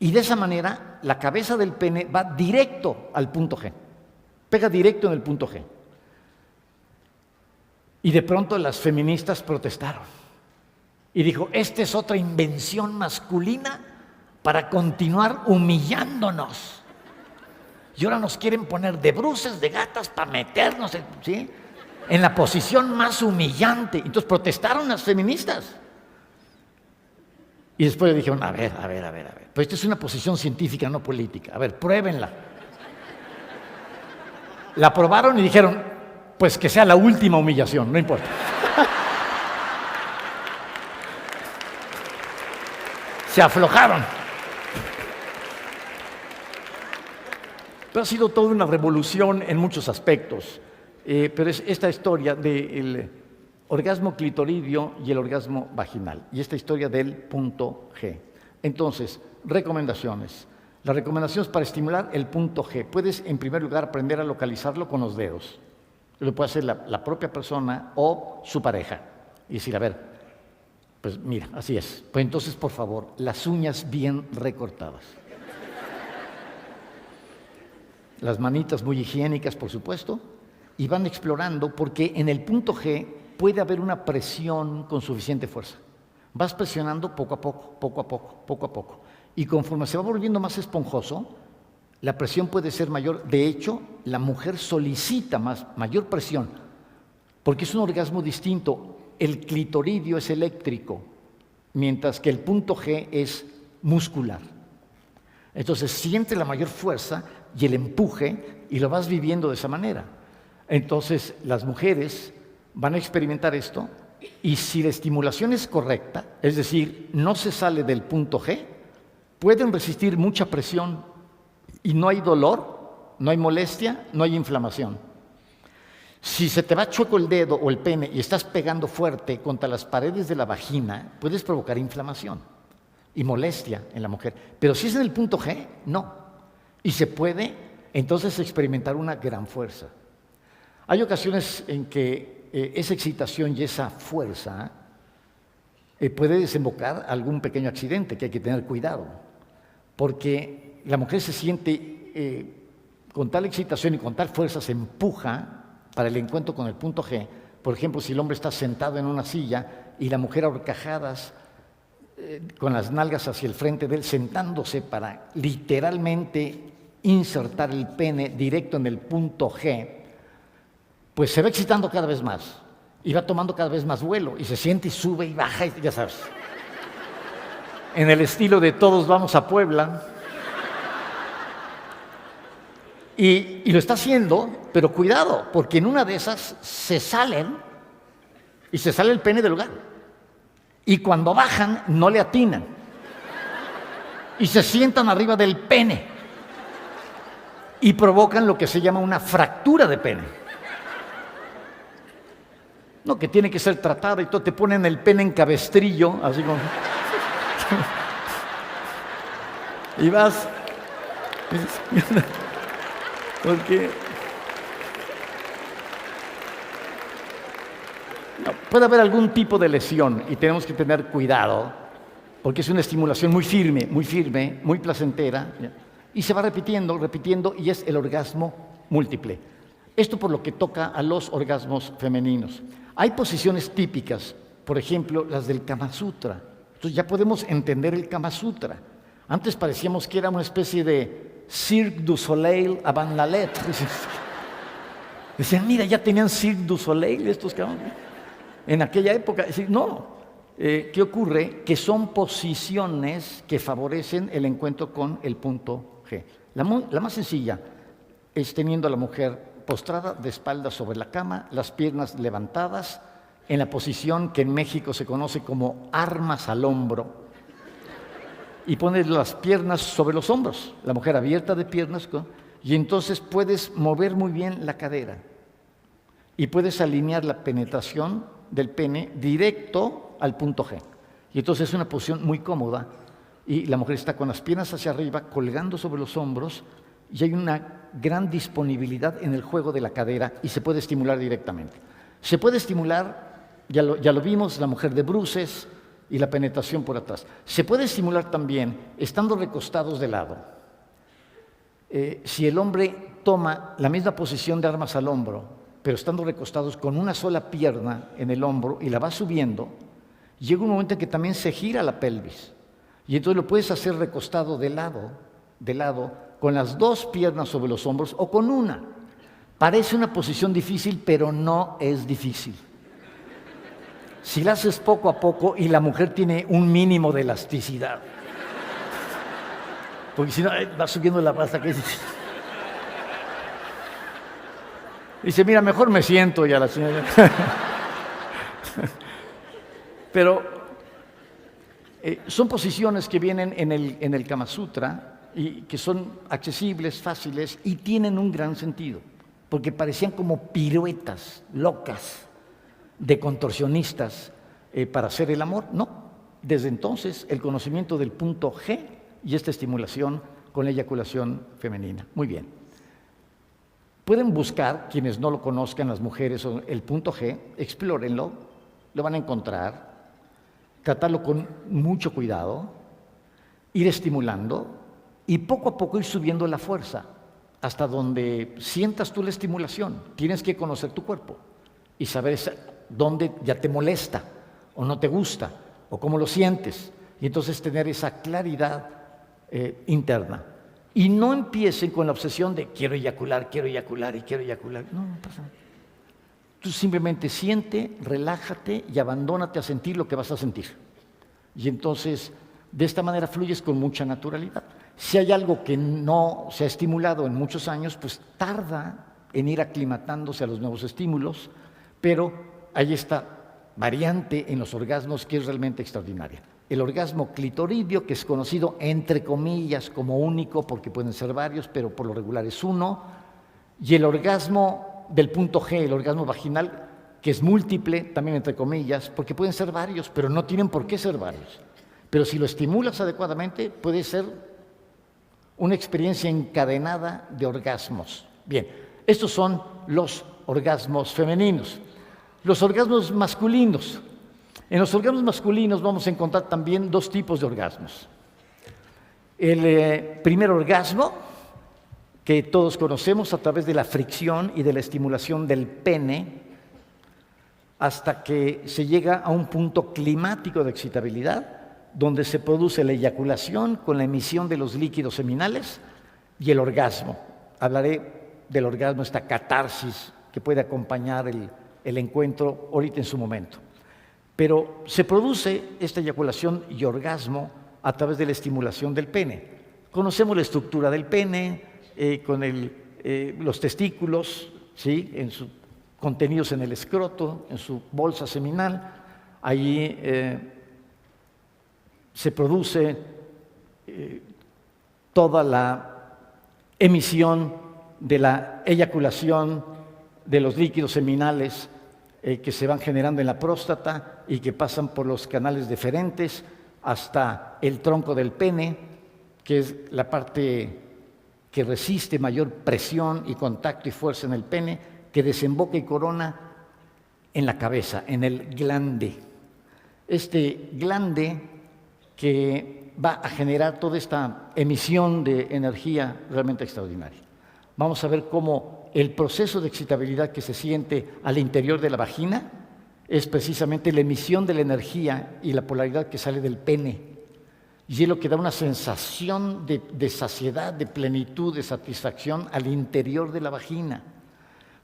Y de esa manera, la cabeza del pene va directo al punto G, pega directo en el punto G. Y de pronto las feministas protestaron y dijo, esta es otra invención masculina para continuar humillándonos. Y ahora nos quieren poner de bruces, de gatas, para meternos, ¿sí?, en la posición más humillante. Entonces protestaron las feministas. Y después le dijeron, a ver. Pues esta es una posición científica, no política. A ver, pruébenla. La probaron y dijeron, pues que sea la última humillación, no importa. Se aflojaron. Pero ha sido toda una revolución en muchos aspectos. Pero es esta historia del orgasmo clitoridio y el orgasmo vaginal. Y esta historia del punto G. Entonces, recomendaciones. Las recomendaciones para estimular el punto G. Puedes, en primer lugar, aprender a localizarlo con los dedos. Lo puede hacer la propia persona o su pareja. Y decir, a ver, pues mira, así es. Pues entonces, por favor, las uñas bien recortadas. Las manitas muy higiénicas, por supuesto. Y van explorando, porque en el punto G puede haber una presión con suficiente fuerza. Vas presionando poco a poco. Y conforme se va volviendo más esponjoso, la presión puede ser mayor. De hecho, la mujer solicita mayor presión, porque es un orgasmo distinto. El clitoridio es eléctrico, mientras que el punto G es muscular. Entonces siente la mayor fuerza y el empuje, y lo vas viviendo de esa manera. Entonces las mujeres van a experimentar esto, y si la estimulación es correcta, es decir, no se sale del punto G, pueden resistir mucha presión y no hay dolor, no hay molestia, no hay inflamación. Si se te va chueco el dedo o el pene y estás pegando fuerte contra las paredes de la vagina, puedes provocar inflamación y molestia en la mujer. Pero si es en el punto G, no. Y se puede entonces experimentar una gran fuerza. Hay ocasiones en que esa excitación y esa fuerza puede desembocar algún pequeño accidente que hay que tener cuidado, porque la mujer se siente con tal excitación y con tal fuerza, se empuja para el encuentro con el punto G. Por ejemplo, si el hombre está sentado en una silla y la mujer a horcajadas, con las nalgas hacia el frente de él, sentándose para literalmente insertar el pene directo en el punto G, pues se va excitando cada vez más y va tomando cada vez más vuelo y se siente y sube y baja, y ya sabes, en el estilo de Todos vamos a Puebla. Y lo está haciendo, pero cuidado, porque en una de esas se salen y se sale el pene del lugar. Y cuando bajan no le atinan y se sientan arriba del pene y provocan lo que se llama una fractura de pene. No, que tiene que ser tratada y todo, te ponen el pene en cabestrillo, así como... y vas... porque... no, puede haber algún tipo de lesión y tenemos que tener cuidado, porque es una estimulación muy firme, muy placentera, ¿ya? Y se va repitiendo, y es el orgasmo múltiple. Esto por lo que toca a los orgasmos femeninos. Hay posiciones típicas, por ejemplo, las del Kama Sutra. Entonces ya podemos entender el Kama Sutra. Antes parecíamos que era una especie de Cirque du Soleil avant la lettre. Decían, mira, ya tenían Cirque du Soleil estos cabrones. En aquella época, no. ¿Qué ocurre? Que son posiciones que favorecen el encuentro con el punto G. La más sencilla es teniendo a la mujer postrada de espaldas sobre la cama, las piernas levantadas, en la posición que en México se conoce como armas al hombro, y pones las piernas sobre los hombros, la mujer abierta de piernas, y entonces puedes mover muy bien la cadera y puedes alinear la penetración del pene directo al punto G. Y entonces es una posición muy cómoda y la mujer está con las piernas hacia arriba, colgando sobre los hombros, y hay una gran disponibilidad en el juego de la cadera y se puede estimular directamente. Se puede estimular, ya lo vimos, la mujer de bruces y la penetración por atrás. Se puede estimular también estando recostados de lado. Si el hombre toma la misma posición de armas al hombro, pero estando recostados con una sola pierna en el hombro y la va subiendo, llega un momento en que también se gira la pelvis. Y entonces lo puedes hacer recostado de lado, con las dos piernas sobre los hombros o con una. Parece una posición difícil, pero no es difícil. Si la haces poco a poco y la mujer tiene un mínimo de elasticidad. Porque si no, va subiendo la pasta que dice, mira, mejor me siento ya la señora. Pero son posiciones que vienen en el Kama Sutra y que son accesibles, fáciles y tienen un gran sentido, porque parecían como piruetas locas de contorsionistas para hacer el amor. No, desde entonces el conocimiento del punto G y esta estimulación con la eyaculación femenina. Muy bien. Pueden buscar, quienes no lo conozcan, las mujeres, el punto G, explórenlo, lo van a encontrar, tratarlo con mucho cuidado, ir estimulando y poco a poco ir subiendo la fuerza hasta donde sientas tú la estimulación. Tienes que conocer tu cuerpo y saber dónde ya te molesta o no te gusta o cómo lo sientes, y entonces tener esa claridad interna. Y no empiecen con la obsesión de quiero eyacular y quiero eyacular. No pasa nada. Tú simplemente siente, relájate y abandónate a sentir lo que vas a sentir. Y entonces, de esta manera fluyes con mucha naturalidad. Si hay algo que no se ha estimulado en muchos años, pues tarda en ir aclimatándose a los nuevos estímulos, pero hay esta variante en los orgasmos que es realmente extraordinaria. El orgasmo clitoridio, que es conocido entre comillas como único, porque pueden ser varios, pero por lo regular es uno, y el orgasmo del punto G, el orgasmo vaginal, que es múltiple, también entre comillas, porque pueden ser varios, pero no tienen por qué ser varios. Pero si lo estimulas adecuadamente, puede ser una experiencia encadenada de orgasmos. Bien, estos son los orgasmos femeninos. Los orgasmos masculinos. En los orgasmos masculinos vamos a encontrar también dos tipos de orgasmos. El primer orgasmo, que todos conocemos a través de la fricción y de la estimulación del pene, hasta que se llega a un punto climático de excitabilidad, donde se produce la eyaculación con la emisión de los líquidos seminales y el orgasmo. Hablaré del orgasmo, esta catarsis que puede acompañar el encuentro ahorita en su momento. Pero se produce esta eyaculación y orgasmo a través de la estimulación del pene. Conocemos la estructura del pene, con los testículos, ¿sí?, contenidos en el escroto, en su bolsa seminal. Allí se produce toda la emisión de la eyaculación de los líquidos seminales que se van generando en la próstata y que pasan por los canales deferentes hasta el tronco del pene, que es la parte que resiste mayor presión y contacto y fuerza en el pene, que desemboca y corona en la cabeza, en el glande. Este glande que va a generar toda esta emisión de energía realmente extraordinaria. Vamos a ver cómo el proceso de excitabilidad que se siente al interior de la vagina es precisamente la emisión de la energía y la polaridad que sale del pene. Y es lo que da una sensación de saciedad, de plenitud, de satisfacción al interior de la vagina.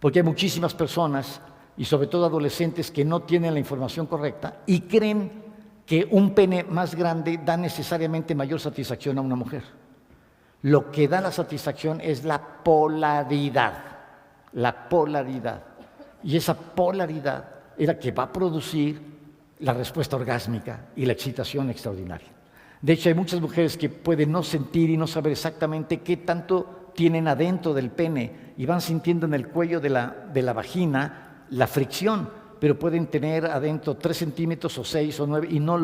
Porque hay muchísimas personas, y sobre todo adolescentes, que no tienen la información correcta y creen que un pene más grande da necesariamente mayor satisfacción a una mujer. Lo que da la satisfacción es la polaridad. Y esa polaridad es la que va a producir la respuesta orgásmica y la excitación extraordinaria. De hecho, hay muchas mujeres que pueden no sentir y no saber exactamente qué tanto tienen adentro del pene y van sintiendo en el cuello de la vagina la fricción, pero pueden tener adentro 3 centímetros o 6 o 9 y no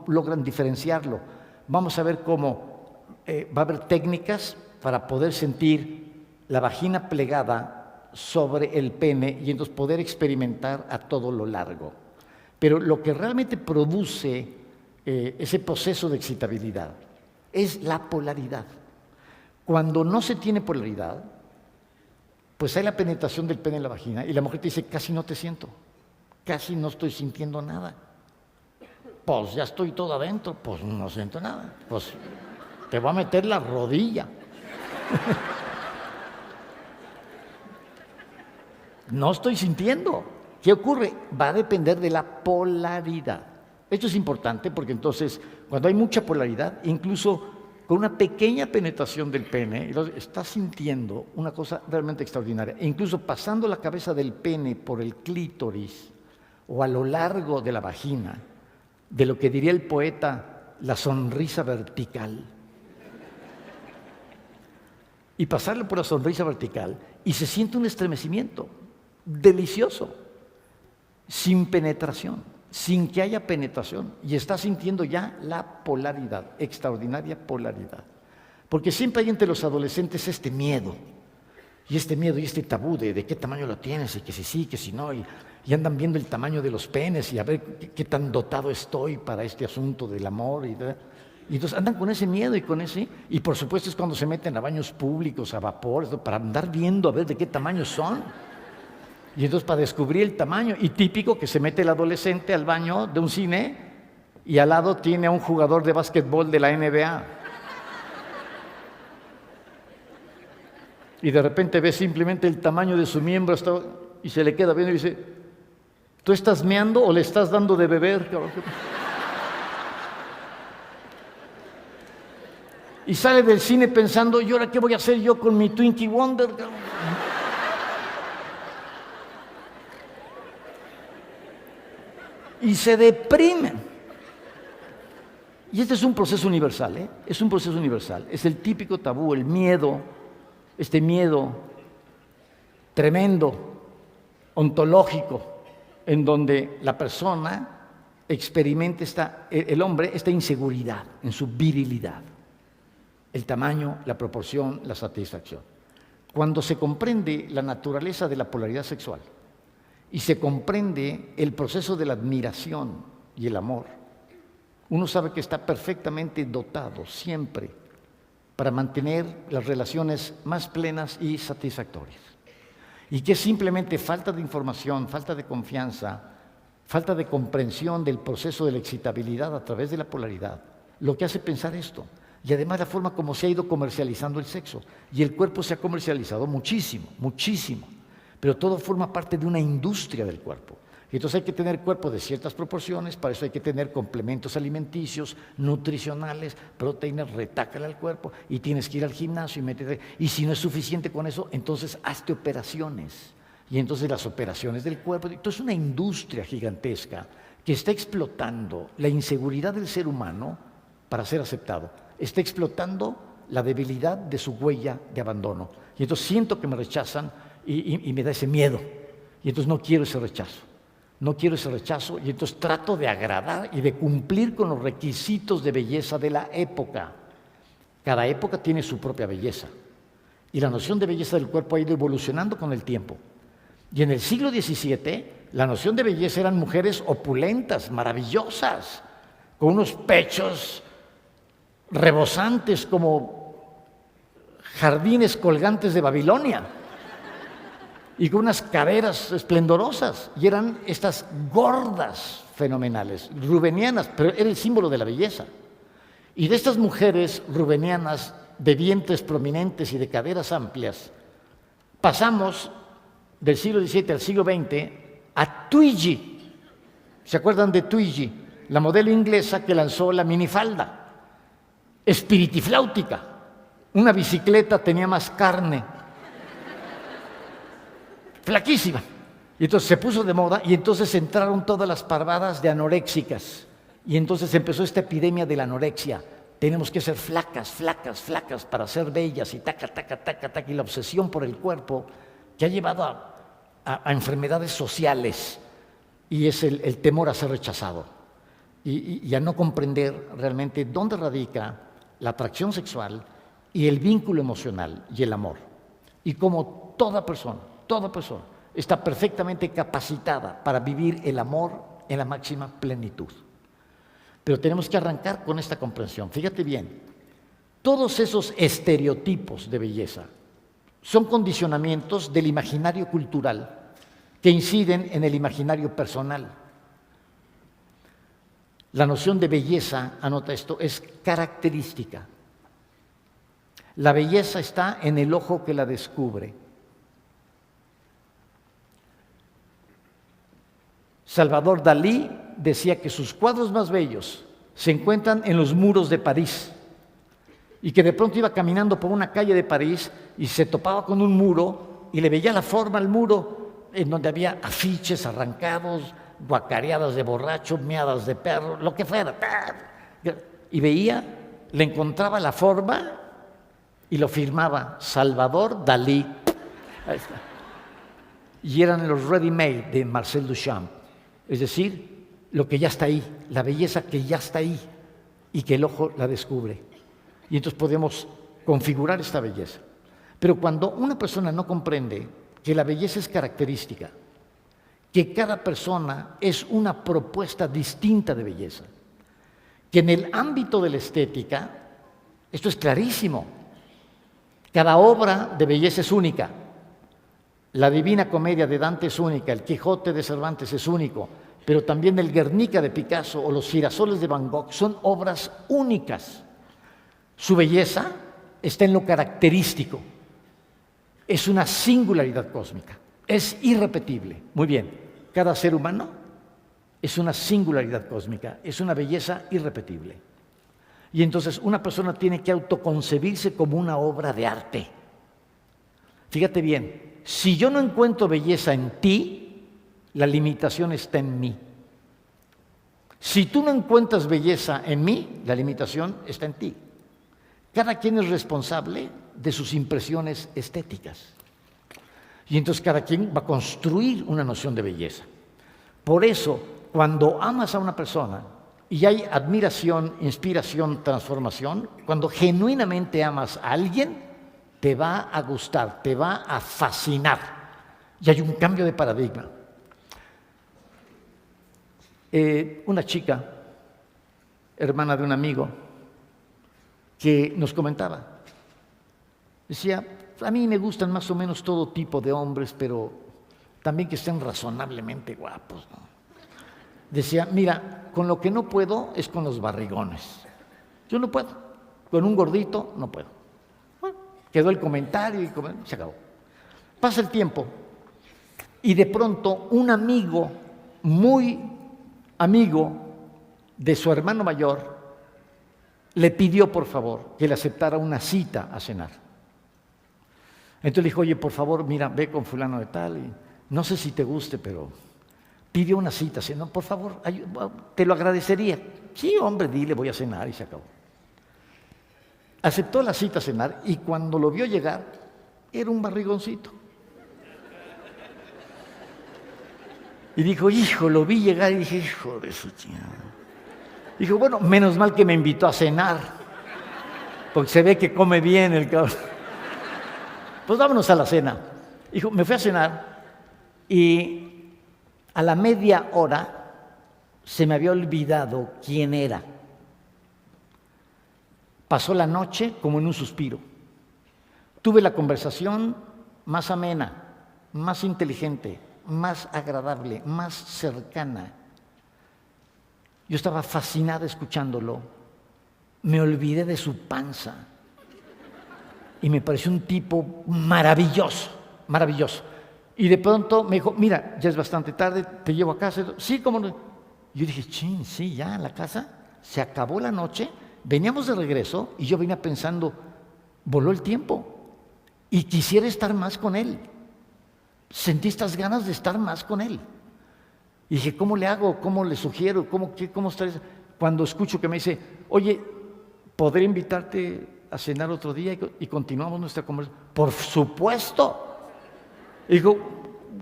logran diferenciarlo. Vamos a ver cómo va a haber técnicas para poder sentir la vagina plegada sobre el pene y entonces poder experimentar a todo lo largo. Pero lo que realmente produce ese proceso de excitabilidad es la polaridad. Cuando no se tiene polaridad, pues hay la penetración del pene en la vagina y la mujer te dice, casi no te siento, casi no estoy sintiendo nada. Pues ya estoy todo adentro, pues no siento nada. Pues te voy a meter la rodilla. No estoy sintiendo. ¿Qué ocurre? Va a depender de la polaridad. Esto es importante porque entonces, cuando hay mucha polaridad, incluso con una pequeña penetración del pene, estás sintiendo una cosa realmente extraordinaria. E incluso pasando la cabeza del pene por el clítoris o a lo largo de la vagina, de lo que diría el poeta, la sonrisa vertical. Y pasarle por la sonrisa vertical y se siente un estremecimiento delicioso, sin penetración, sin que haya penetración. Y estás sintiendo ya la polaridad, extraordinaria polaridad. Porque siempre hay entre los adolescentes este miedo y este tabú de qué tamaño lo tienes y que si sí, que si no. Y andan viendo el tamaño de los penes y a ver qué tan dotado estoy para este asunto del amor. Y entonces andan con ese miedo y por supuesto es cuando se meten a baños públicos, a vapor, para andar viendo a ver de qué tamaño son. Y entonces para descubrir el tamaño, y típico que se mete el adolescente al baño de un cine y al lado tiene a un jugador de básquetbol de la NBA. Y de repente ve simplemente el tamaño de su miembro y se le queda viendo y dice, ¿tú estás meando o le estás dando de beber? Y sale del cine pensando, ¿y ahora qué voy a hacer yo con mi Twinkie Wonder? Y se deprimen. Y este es un proceso universal, ¿eh? Es un proceso universal. Es el típico tabú, el miedo, este miedo tremendo, ontológico, en donde la persona experimenta el hombre, esta inseguridad en su virilidad. El tamaño, la proporción, la satisfacción. Cuando se comprende la naturaleza de la polaridad sexual y se comprende el proceso de la admiración y el amor, uno sabe que está perfectamente dotado siempre para mantener las relaciones más plenas y satisfactorias. Y que es simplemente falta de información, falta de confianza, falta de comprensión del proceso de la excitabilidad a través de la polaridad, lo que hace pensar esto. Y además la forma como se ha ido comercializando el sexo. Y el cuerpo se ha comercializado muchísimo, muchísimo. Pero todo forma parte de una industria del cuerpo. Y entonces hay que tener cuerpo de ciertas proporciones, para eso hay que tener complementos alimenticios, nutricionales, proteínas, retácale al cuerpo, y tienes que ir al gimnasio y métete. Y si no es suficiente con eso, entonces hazte operaciones. Y entonces las operaciones del cuerpo. Entonces es una industria gigantesca que está explotando la inseguridad del ser humano para ser aceptado. Está explotando la debilidad de su huella de abandono. Y entonces siento que me rechazan y me da ese miedo. Y entonces no quiero ese rechazo. No quiero ese rechazo y entonces trato de agradar y de cumplir con los requisitos de belleza de la época. Cada época tiene su propia belleza. Y la noción de belleza del cuerpo ha ido evolucionando con el tiempo. Y en el siglo XVII, la noción de belleza eran mujeres opulentas, maravillosas, con unos pechos rebosantes como jardines colgantes de Babilonia y con unas caderas esplendorosas, y eran estas gordas fenomenales, rubenianas, pero era el símbolo de la belleza. Y de estas mujeres rubenianas de vientres prominentes y de caderas amplias, pasamos del siglo XVII al siglo XX a Twiggy. ¿Se acuerdan de Twiggy? La modelo inglesa que lanzó la minifalda espiritifláutica. Una bicicleta tenía más carne, flaquísima. Y entonces se puso de moda y entonces entraron todas las parvadas de anoréxicas. Y entonces empezó esta epidemia de la anorexia. Tenemos que ser flacas, flacas, flacas para ser bellas y taca, taca, taca, taca. Y la obsesión por el cuerpo que ha llevado a enfermedades sociales, y es el temor a ser rechazado y a no comprender realmente dónde radica la atracción sexual y el vínculo emocional y el amor. Y como toda persona está perfectamente capacitada para vivir el amor en la máxima plenitud. Pero tenemos que arrancar con esta comprensión. Fíjate bien, todos esos estereotipos de belleza son condicionamientos del imaginario cultural que inciden en el imaginario personal. La noción de belleza, anota esto, es característica. La belleza está en el ojo que la descubre. Salvador Dalí decía que sus cuadros más bellos se encuentran en los muros de París y que de pronto iba caminando por una calle de París y se topaba con un muro y le veía la forma al muro en donde había afiches arrancados, guacareadas de borracho, meadas de perro, lo que fuera. Y veía, le encontraba la forma y lo firmaba Salvador Dalí. Ahí está. Y eran los ready-made de Marcel Duchamp, es decir, lo que ya está ahí, la belleza que ya está ahí y que el ojo la descubre. Y entonces podemos configurar esta belleza. Pero cuando una persona no comprende que la belleza es característica, que cada persona es una propuesta distinta de belleza, que en el ámbito de la estética, esto es clarísimo, cada obra de belleza es única. La Divina Comedia de Dante es única, el Quijote de Cervantes es único, pero también el Guernica de Picasso o los girasoles de Van Gogh son obras únicas. Su belleza está en lo característico, es una singularidad cósmica, es irrepetible. Muy bien, cada ser humano es una singularidad cósmica, es una belleza irrepetible. Y entonces una persona tiene que autoconcebirse como una obra de arte. Fíjate bien, si yo no encuentro belleza en ti, la limitación está en mí. Si tú no encuentras belleza en mí, la limitación está en ti. Cada quien es responsable de sus impresiones estéticas. Y entonces cada quien va a construir una noción de belleza. Por eso, cuando amas a una persona y hay admiración, inspiración, transformación, cuando genuinamente amas a alguien, te va a gustar, te va a fascinar. Y hay un cambio de paradigma. Una chica, hermana de un amigo, que nos comentaba, decía, a mí me gustan más o menos todo tipo de hombres, pero también que estén razonablemente guapos, ¿no? Decía, mira, con lo que no puedo es con los barrigones. Yo no puedo, con un gordito no puedo. Bueno, quedó el comentario y se acabó. Pasa el tiempo y de pronto un amigo, muy amigo de su hermano mayor, le pidió por favor que le aceptara una cita a cenar. Entonces le dijo, oye, por favor, mira, ve con fulano de tal, y no sé si te guste, pero pidió una cita, no, por favor, te lo agradecería. Sí, hombre, dile, voy a cenar, y se acabó. Aceptó la cita a cenar y cuando lo vio llegar, era un barrigoncito. Y dijo, hijo, lo vi llegar y dije, hijo de su chingada. Dijo, bueno, menos mal que me invitó a cenar, porque se ve que come bien el cabrón. Pues vámonos a la cena. Dijo, me fui a cenar y a la media hora se me había olvidado quién era. Pasó la noche como en un suspiro. Tuve la conversación más amena, más inteligente, más agradable, más cercana. Yo estaba fascinada escuchándolo. Me olvidé de su panza. Y me pareció un tipo maravilloso, maravilloso. Y de pronto me dijo, mira, ya es bastante tarde, te llevo a casa. Sí, ¿cómo no? Yo dije, chin, sí, ya, en la casa. Se acabó la noche, veníamos de regreso y yo venía pensando, voló el tiempo y quisiera estar más con él. Sentí estas ganas de estar más con él. Y dije, ¿cómo le hago? ¿Cómo le sugiero? ¿Cómo está eso? Cuando escucho que me dice, oye, ¿podré invitarte a cenar otro día y continuamos nuestra conversación? Por supuesto. Y dijo,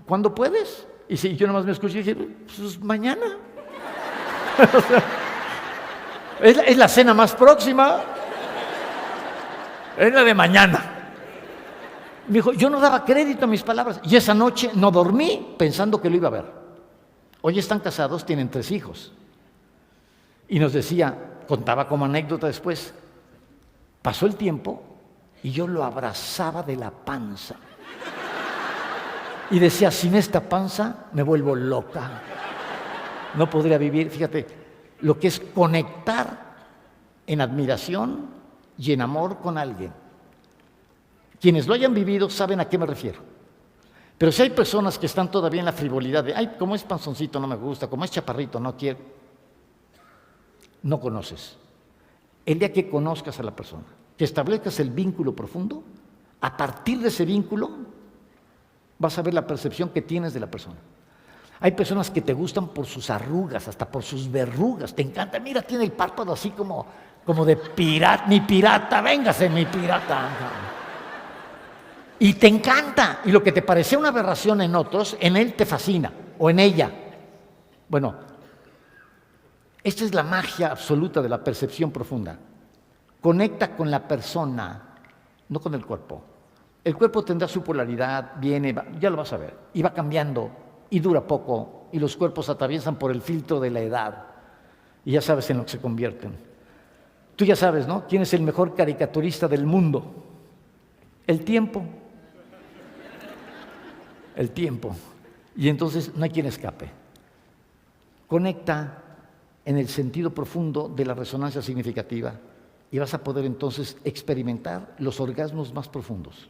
¿cuándo puedes? Y yo nomás me escuché y dije, pues mañana. O sea, es la cena más próxima. Es la de mañana. Me dijo, yo no daba crédito a mis palabras. Y esa noche no dormí pensando que lo iba a ver. Hoy están casados, tienen 3 hijos. Y nos decía, contaba como anécdota después, pasó el tiempo y yo lo abrazaba de la panza. Y decía, sin esta panza me vuelvo loca. No podría vivir. Fíjate, lo que es conectar en admiración y en amor con alguien. Quienes lo hayan vivido saben a qué me refiero. Pero si hay personas que están todavía en la frivolidad de, ay, como es panzoncito no me gusta, como es chaparrito no quiero, no conoces. El día que conozcas a la persona, que establezcas el vínculo profundo, a partir de ese vínculo vas a ver la percepción que tienes de la persona. Hay personas que te gustan por sus arrugas, hasta por sus verrugas, te encanta. Mira, tiene el párpado así como de pirata, mi pirata, véngase mi pirata. Y te encanta. Y lo que te parecía una aberración en otros, en él te fascina, o en ella. Bueno, esta es la magia absoluta de la percepción profunda. Conecta con la persona, no con el cuerpo. El cuerpo tendrá su polaridad, viene, va, ya lo vas a ver, y va cambiando, y dura poco, y los cuerpos atraviesan por el filtro de la edad, y ya sabes en lo que se convierten. Tú ya sabes, ¿no? ¿Quién es el mejor caricaturista del mundo? El tiempo. El tiempo. Y entonces no hay quien escape. Conecta en el sentido profundo de la resonancia significativa y vas a poder entonces experimentar los orgasmos más profundos.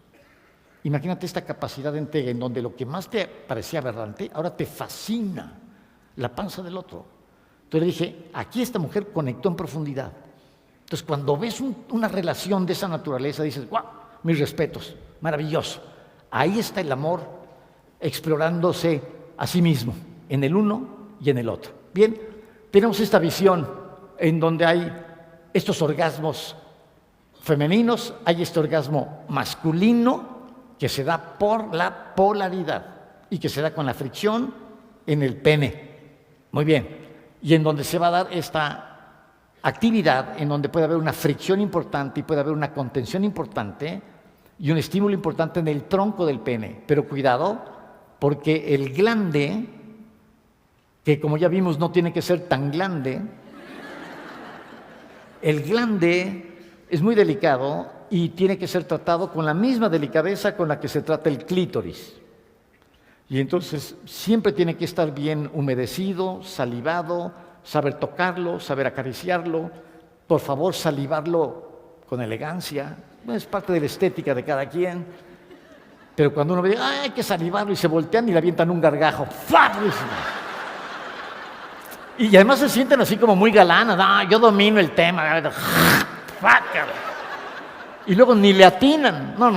Imagínate esta capacidad de entrega en donde lo que más te parecía aberrante, ahora te fascina la panza del otro. Entonces le dije, aquí esta mujer conectó en profundidad. Entonces cuando ves una relación de esa naturaleza, dices, ¡guau! Mis respetos, maravilloso. Ahí está el amor explorándose a sí mismo, en el uno y en el otro. Bien, tenemos esta visión en donde hay estos orgasmos femeninos, hay este orgasmo masculino que se da por la polaridad y que se da con la fricción en el pene. Muy bien, y en donde se va a dar esta actividad, en donde puede haber una fricción importante y puede haber una contención importante y un estímulo importante en el tronco del pene. Pero cuidado, porque el glande, que como ya vimos no tiene que ser tan glande, el glande es muy delicado y tiene que ser tratado con la misma delicadeza con la que se trata el clítoris. Y entonces siempre tiene que estar bien humedecido, salivado, saber tocarlo, saber acariciarlo, por favor salivarlo con elegancia, es parte de la estética de cada quien, pero cuando uno ve, ¡ay, hay que salivarlo! Y se voltean y le avientan un gargajo, ¡fabrísimo! Y además se sienten así como muy galanas, ¡ah, yo domino el tema! Y luego ni le atinan, no.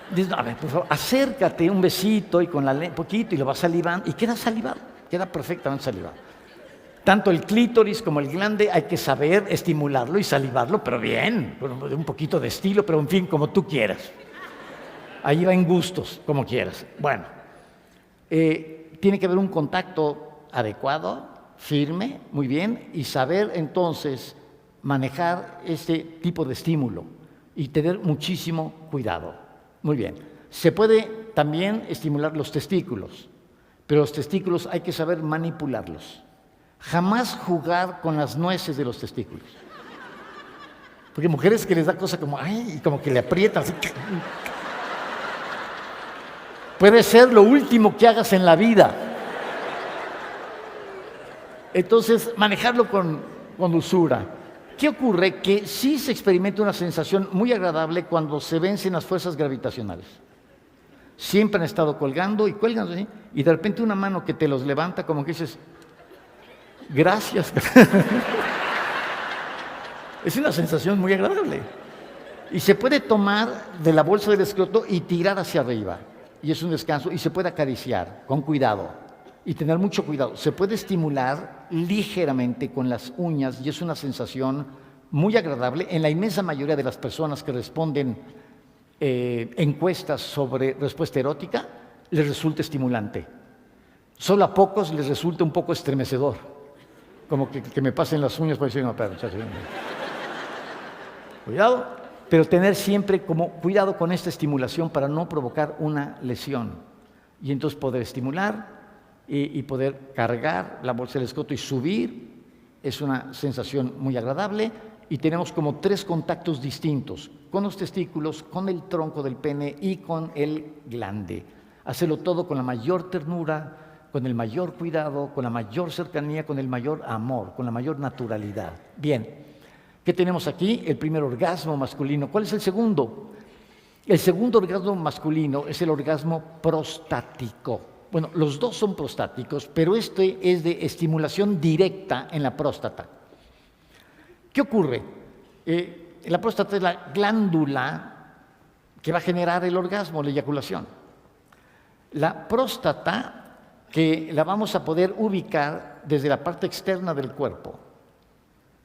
Dices, a ver, por favor, acércate, un besito y con la lengua, poquito, y lo vas salivando, y queda salivado, queda perfectamente salivado. Tanto el clítoris como el glande hay que saber estimularlo y salivarlo, pero bien, de un poquito de estilo, pero en fin, como tú quieras. Ahí va en gustos, como quieras. Bueno, tiene que haber un contacto adecuado, firme, muy bien, y saber entonces manejar este tipo de estímulo y tener muchísimo cuidado. Muy bien. Se puede también estimular los testículos, pero los testículos hay que saber manipularlos. Jamás jugar con las nueces de los testículos. Porque hay mujeres que les da cosa como, ay, como que le aprietan así. Puede ser lo último que hagas en la vida. Entonces, manejarlo con dulzura. ¿Qué ocurre? Que sí se experimenta una sensación muy agradable cuando se vencen las fuerzas gravitacionales. Siempre han estado colgando y cuelgan así, y de repente una mano que te los levanta, como que dices, gracias. Es una sensación muy agradable. Y se puede tomar de la bolsa del escroto y tirar hacia arriba. Y es un descanso, y se puede acariciar con cuidado y tener mucho cuidado. Se puede estimular ligeramente con las uñas y es una sensación muy agradable. En la inmensa mayoría de las personas que responden encuestas sobre respuesta erótica, les resulta estimulante. Solo a pocos les resulta un poco estremecedor, como que me pasen las uñas para decir, no, pero, cuidado, pero tener siempre como cuidado con esta estimulación para no provocar una lesión y entonces poder estimular y poder cargar la bolsa del escroto y subir. Es una sensación muy agradable y tenemos como 3 contactos distintos, con los testículos, con el tronco del pene y con el glande. Hacerlo todo con la mayor ternura, con el mayor cuidado, con la mayor cercanía, con el mayor amor, con la mayor naturalidad. Bien, ¿qué tenemos aquí? El primer orgasmo masculino. ¿Cuál es el segundo? El segundo orgasmo masculino es el orgasmo prostático. Bueno, los dos son prostáticos, pero este es de estimulación directa en la próstata. ¿Qué ocurre? La próstata es la glándula que va a generar el orgasmo, la eyaculación. La próstata, que la vamos a poder ubicar desde la parte externa del cuerpo.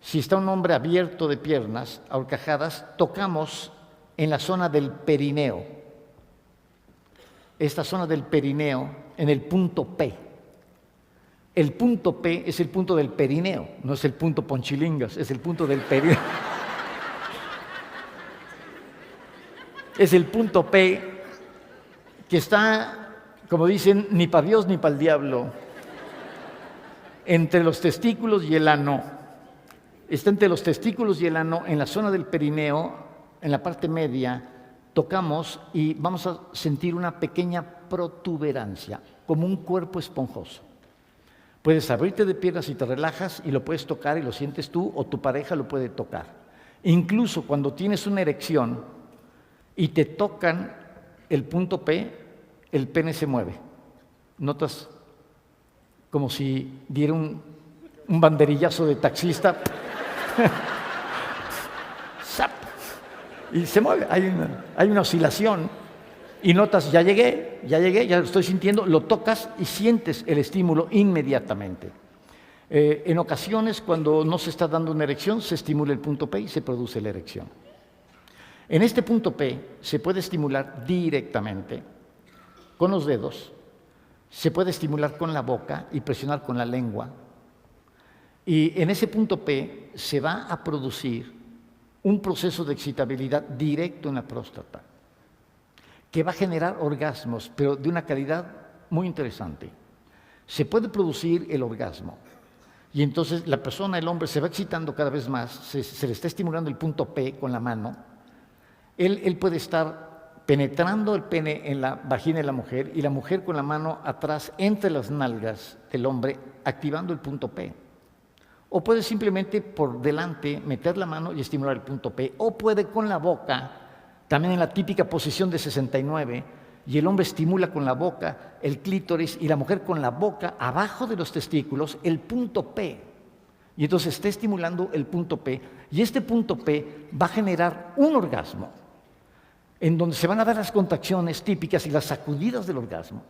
Si está un hombre abierto de piernas, ahorcajadas, tocamos en la zona del perineo. Esta zona del perineo, en el punto P. El punto P es el punto del perineo, no es el punto Ponchilingas, es el punto del perineo. Es el punto P que está, como dicen, ni para Dios ni para el diablo, entre los testículos y el ano. Está entre los testículos y el ano, en la zona del perineo, en la parte media, tocamos y vamos a sentir una pequeña protuberancia, como un cuerpo esponjoso. Puedes abrirte de piernas y te relajas y lo puedes tocar y lo sientes tú o tu pareja lo puede tocar. Incluso cuando tienes una erección y te tocan el punto P, el pene se mueve. Notas como si diera un banderillazo de taxista. ¡Zap! Y se mueve, hay una oscilación y notas, ya llegué, ya lo estoy sintiendo, lo tocas y sientes el estímulo inmediatamente. En ocasiones, cuando no se está dando una erección, se estimula el punto P y se produce la erección. En este punto P se puede estimular directamente con los dedos, se puede estimular con la boca y presionar con la lengua. Y en ese punto P se va a producir un proceso de excitabilidad directo en la próstata, que va a generar orgasmos, pero de una calidad muy interesante. Se puede producir el orgasmo, y entonces la persona, el hombre, se va excitando cada vez más, se le está estimulando el punto P con la mano. Él puede estar penetrando el pene en la vagina de la mujer, y la mujer con la mano atrás, entre las nalgas del hombre, activando el punto P. O puede simplemente por delante meter la mano y estimular el punto P. O puede con la boca, también en la típica posición de 69, y el hombre estimula con la boca el clítoris y la mujer con la boca abajo de los testículos el punto P. Y entonces está estimulando el punto P, y este punto P va a generar un orgasmo, en donde se van a dar las contracciones típicas y las sacudidas del orgasmo.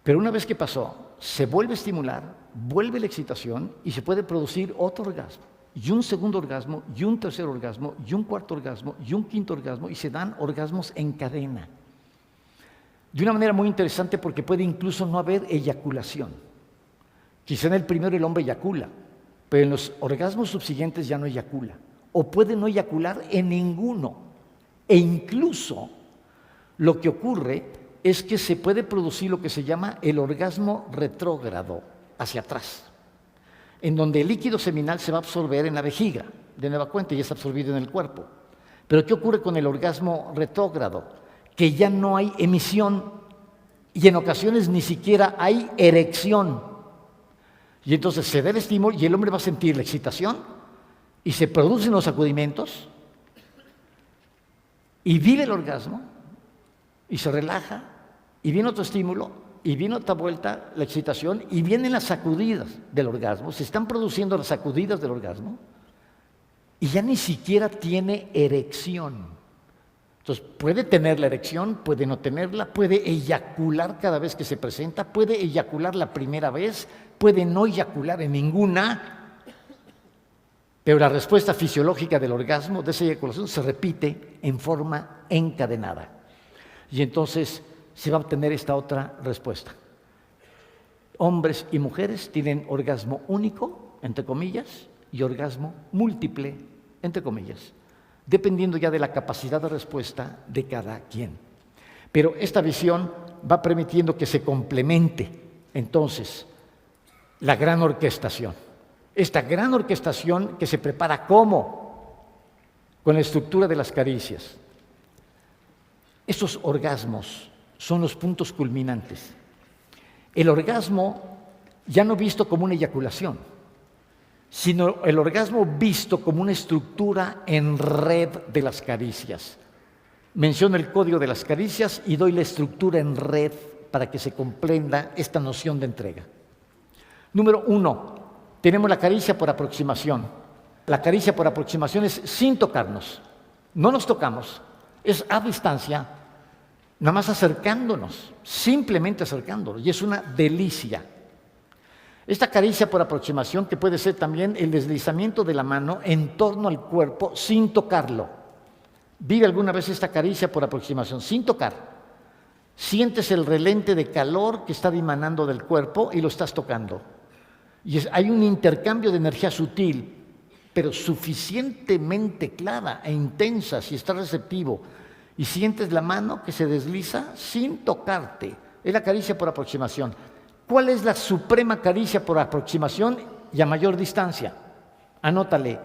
Pero una vez que pasó, se vuelve a estimular, vuelve la excitación y se puede producir otro orgasmo, y un segundo orgasmo, y un tercer orgasmo, y un cuarto orgasmo, y un quinto orgasmo, y se dan orgasmos en cadena. De una manera muy interesante, porque puede incluso no haber eyaculación. Quizá en el primero el hombre eyacula, pero en los orgasmos subsiguientes ya no eyacula, o puede no eyacular en ninguno. E incluso lo que ocurre es que se puede producir lo que se llama el orgasmo retrógrado, hacia atrás, en donde el líquido seminal se va a absorber en la vejiga, de nueva cuenta, y es absorbido en el cuerpo. Pero ¿qué ocurre con el orgasmo retrógrado? Que ya no hay emisión y en ocasiones ni siquiera hay erección. Y entonces se da el estímulo y el hombre va a sentir la excitación y se producen los sacudimientos y vive el orgasmo y se relaja y viene otro estímulo y viene otra vuelta, la excitación, y vienen las sacudidas del orgasmo, se están produciendo las sacudidas del orgasmo y ya ni siquiera tiene erección. Entonces puede tener la erección, puede no tenerla, puede eyacular cada vez que se presenta, puede eyacular la primera vez, puede no eyacular en ninguna, pero la respuesta fisiológica del orgasmo, de esa eyaculación, se repite en forma encadenada. Y entonces se va a obtener esta otra respuesta. Hombres y mujeres tienen orgasmo único, entre comillas, y orgasmo múltiple, entre comillas, dependiendo ya de la capacidad de respuesta de cada quien. Pero esta visión va permitiendo que se complemente entonces la gran orquestación. Esta gran orquestación que se prepara ¿cómo? Con la estructura de las caricias. Estos orgasmos son los puntos culminantes El orgasmo ya no visto como una eyaculación, sino el orgasmo visto como una estructura en red de las caricias. Menciono el código de las caricias y doy la estructura en red para que se comprenda esta noción de entrega. Número 1, tenemos la caricia por aproximación. La caricia por aproximación es sin tocarnos. No nos tocamos, es a distancia, nada más acercándonos, simplemente acercándonos, y es una delicia. Esta caricia por aproximación, que puede ser también el deslizamiento de la mano en torno al cuerpo sin tocarlo. ¿Vive alguna vez esta caricia por aproximación sin tocar? Sientes el relente de calor que está dimanando del cuerpo y lo estás tocando. Y hay un intercambio de energía sutil, pero suficientemente clara e intensa si estás receptivo y sientes la mano que se desliza sin tocarte. Es la caricia por aproximación. ¿Cuál es la suprema caricia por aproximación y a mayor distancia? Anótale,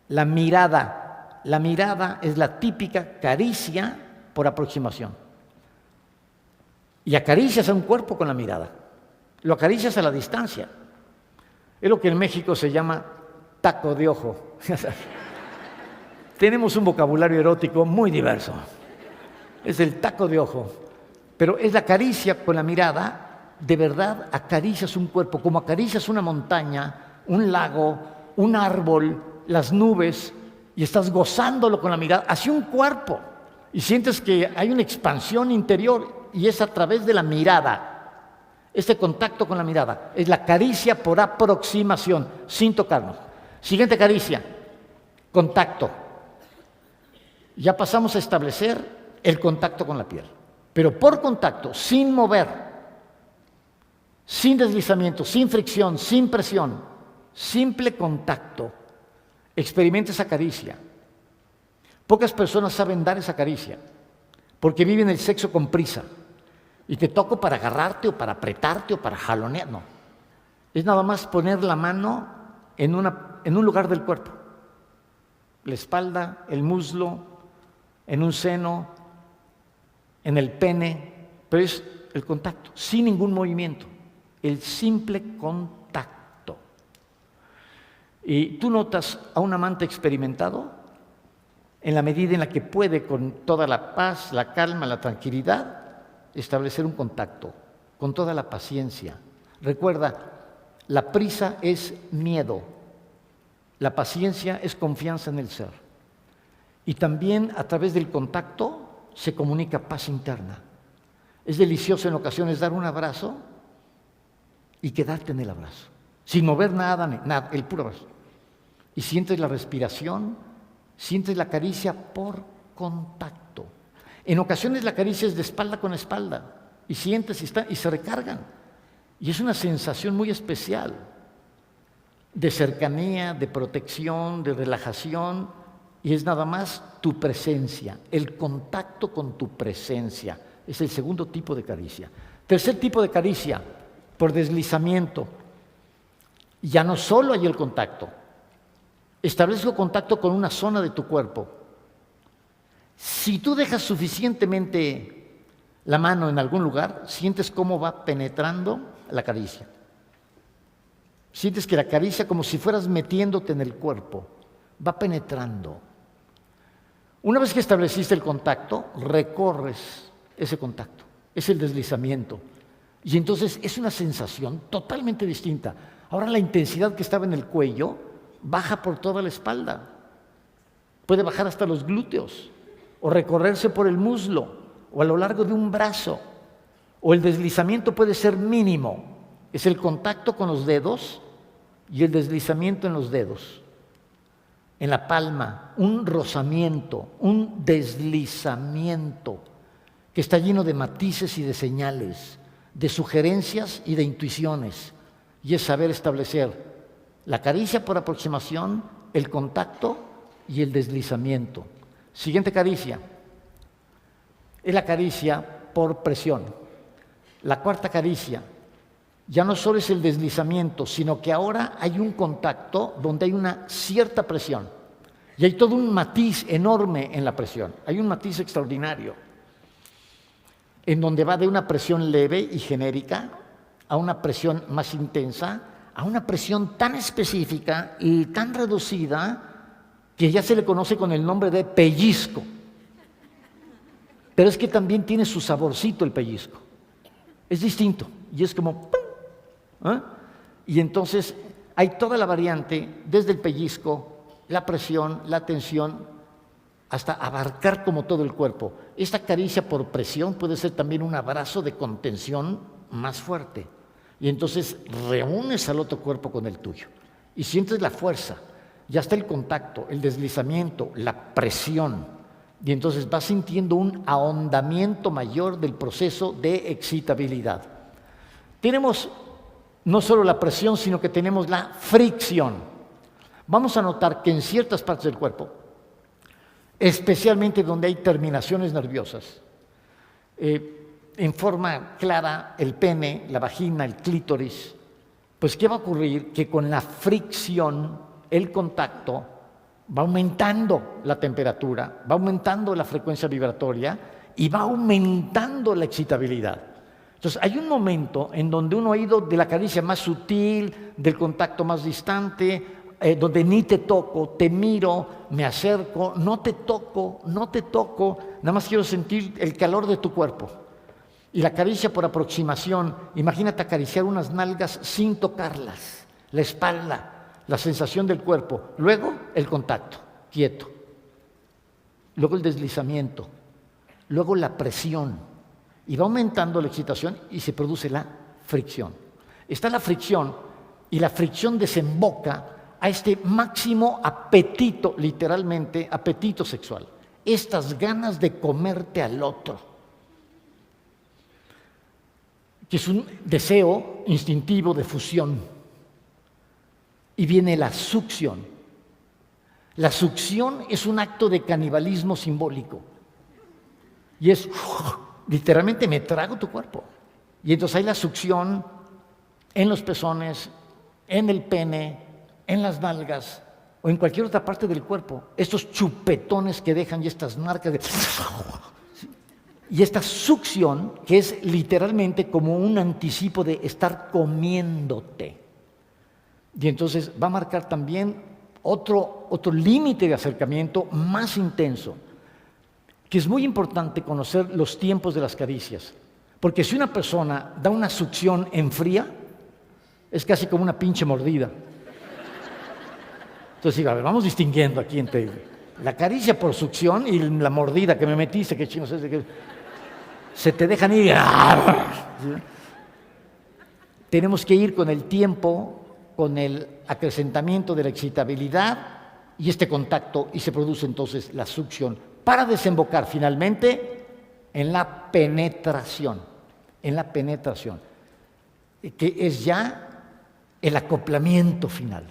la mirada. La mirada es la típica caricia por aproximación. Y acaricias a un cuerpo con la mirada. Lo acaricias a la distancia. Es lo que en México se llama taco de ojo. Tenemos un vocabulario erótico muy diverso. Es el taco de ojo. Pero es la caricia con la mirada. De verdad acaricias un cuerpo, como acaricias una montaña, un lago, un árbol, las nubes, y estás gozándolo con la mirada hacia un cuerpo. Y sientes que hay una expansión interior, y es a través de la mirada. Este contacto con la mirada es la caricia por aproximación, sin tocarnos. Siguiente caricia, contacto. Ya pasamos a establecer el contacto con la piel, pero por contacto, sin mover, sin deslizamiento, sin fricción, sin presión, simple contacto. Experimenta esa caricia. Pocas personas saben dar esa caricia, porque viven el sexo con prisa. Y te toco para agarrarte o para apretarte o para jalonear. No. Es nada más poner la mano en un lugar del cuerpo. La espalda, el muslo, en un seno, en el pene. Pero es el contacto, sin ningún movimiento. El simple contacto. Y tú notas a un amante experimentado en la medida en la que puede, con toda la paz, la calma, la tranquilidad, establecer un contacto, con toda la paciencia. Recuerda, la prisa es miedo, la paciencia es confianza en el ser. Y también a través del contacto se comunica paz interna. Es delicioso en ocasiones dar un abrazo y quedarte en el abrazo, sin mover nada, el puro abrazo. Y sientes la respiración, sientes la caricia por contacto. En ocasiones la caricia es de espalda con espalda y sientes y se recargan. Y es una sensación muy especial de cercanía, de protección, de relajación, y es nada más tu presencia, el contacto con tu presencia. Es el segundo tipo de caricia. Tercer tipo de caricia, por deslizamiento. Ya no solo hay el contacto, establezco contacto con una zona de tu cuerpo. Si tú dejas suficientemente la mano en algún lugar, sientes cómo va penetrando la caricia. Sientes que la caricia, como si fueras metiéndote en el cuerpo, va penetrando. Una vez que estableciste el contacto, recorres ese contacto, es el deslizamiento. Y entonces es una sensación totalmente distinta. Ahora la intensidad que estaba en el cuello baja por toda la espalda. Puede bajar hasta los glúteos, o recorrerse por el muslo, o a lo largo de un brazo. O el deslizamiento puede ser mínimo. Es el contacto con los dedos y el deslizamiento en los dedos. En la palma, un rozamiento, un deslizamiento que está lleno de matices y de señales, de sugerencias y de intuiciones. Y es saber establecer la caricia por aproximación, el contacto y el deslizamiento. Siguiente caricia. Es la caricia por presión. La cuarta caricia ya no solo es el deslizamiento, sino que ahora hay un contacto donde hay una cierta presión. Y hay todo un matiz enorme en la presión. Hay un matiz extraordinario, en donde va de una presión leve y genérica a una presión más intensa, a una presión tan específica y tan reducida que ya se le conoce con el nombre de pellizco. Pero es que también tiene su saborcito el pellizco. Es distinto y es como ¡pum! ¿Eh? Y entonces hay toda la variante, desde el pellizco, la presión, la tensión, hasta abarcar como todo el cuerpo. Esta caricia por presión puede ser también un abrazo de contención más fuerte. Y entonces reúnes al otro cuerpo con el tuyo y sientes la fuerza. Ya está el contacto, el deslizamiento, la presión. Y entonces vas sintiendo un ahondamiento mayor del proceso de excitabilidad. Tenemos no solo la presión, sino que tenemos la fricción. Vamos a notar que en ciertas partes del cuerpo, especialmente donde hay terminaciones nerviosas, en forma clara, el pene, la vagina, el clítoris, pues ¿qué va a ocurrir? Que con la fricción, el contacto, va aumentando la temperatura, va aumentando la frecuencia vibratoria y va aumentando la excitabilidad. Entonces hay un momento en donde uno ha ido de la caricia más sutil, del contacto más distante, donde ni te toco, te miro, me acerco, no te toco, nada más quiero sentir el calor de tu cuerpo. Y la caricia por aproximación, imagínate acariciar unas nalgas sin tocarlas, la espalda, la sensación del cuerpo, luego el contacto, quieto, luego el deslizamiento, luego la presión, y va aumentando la excitación y se produce la fricción. Está la fricción y la fricción desemboca a este máximo apetito, literalmente apetito sexual, estas ganas de comerte al otro, que es un deseo instintivo de fusión. Y viene la succión. La succión es un acto de canibalismo simbólico. Y es, literalmente me trago tu cuerpo. Y entonces hay la succión en los pezones, en el pene, en las nalgas o en cualquier otra parte del cuerpo. Estos chupetones que dejan y estas marcas de... Y esta succión, que es literalmente como un anticipo de estar comiéndote. Y entonces va a marcar también otro límite de acercamiento más intenso, que es muy importante conocer los tiempos de las caricias, porque si una persona da una succión en fría, es casi como una pinche mordida. Entonces, a ver, vamos distinguiendo aquí entre la caricia por succión y la mordida que me metiste, que chingos es de que se te dejan ir. Tenemos que ir con el tiempo, con el acrecentamiento de la excitabilidad y este contacto, y se produce entonces la succión para desembocar finalmente en la penetración, que es ya el acoplamiento final,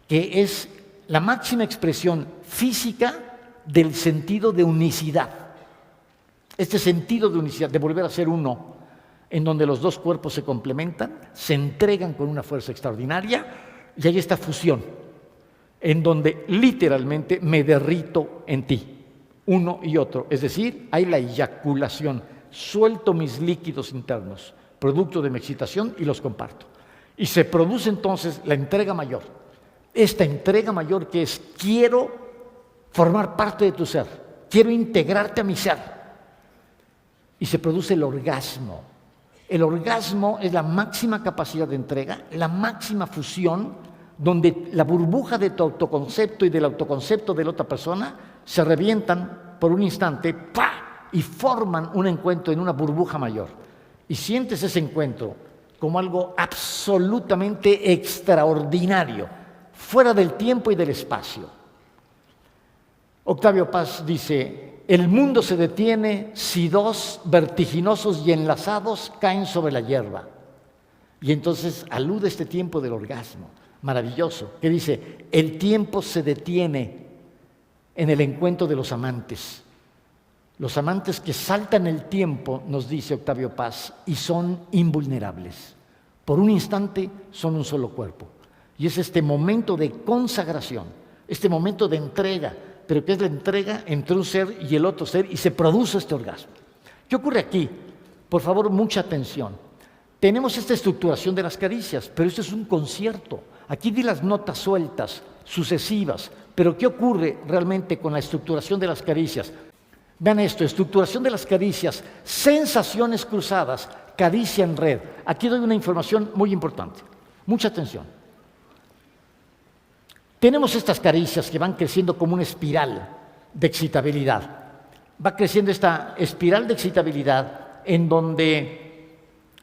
que es la máxima expresión física del sentido de unicidad. Este sentido de unicidad, de volver a ser uno, en donde los dos cuerpos se complementan, se entregan con una fuerza extraordinaria y hay esta fusión, en donde literalmente me derrito en ti, uno y otro. Es decir, hay la eyaculación, suelto mis líquidos internos, producto de mi excitación, y los comparto. Y se produce entonces la entrega mayor. Esta entrega mayor que es, quiero formar parte de tu ser, quiero integrarte a mi ser. Y se produce el orgasmo. El orgasmo es la máxima capacidad de entrega, la máxima fusión, donde la burbuja de tu autoconcepto y del autoconcepto de la otra persona se revientan por un instante, ¡pah!, y forman un encuentro en una burbuja mayor. Y sientes ese encuentro como algo absolutamente extraordinario, fuera del tiempo y del espacio. Octavio Paz dice: el mundo se detiene si dos vertiginosos y enlazados caen sobre la hierba. Y entonces alude a este tiempo del orgasmo maravilloso, que dice: el tiempo se detiene en el encuentro de los amantes. Los amantes que saltan el tiempo, nos dice Octavio Paz, y son invulnerables. Por un instante son un solo cuerpo. Y es este momento de consagración, este momento de entrega, pero que es la entrega entre un ser y el otro ser, y se produce este orgasmo. ¿Qué ocurre aquí? Por favor, mucha atención. tenemos esta estructuración de las caricias, pero esto es un concierto. Aquí di las notas sueltas, sucesivas, pero ¿qué ocurre realmente con la estructuración de las caricias? Vean esto, estructuración de las caricias, sensaciones cruzadas, caricia en red. Aquí doy una información muy importante. Mucha atención. Tenemos estas caricias que van creciendo como una espiral de excitabilidad. Va creciendo esta espiral de excitabilidad en donde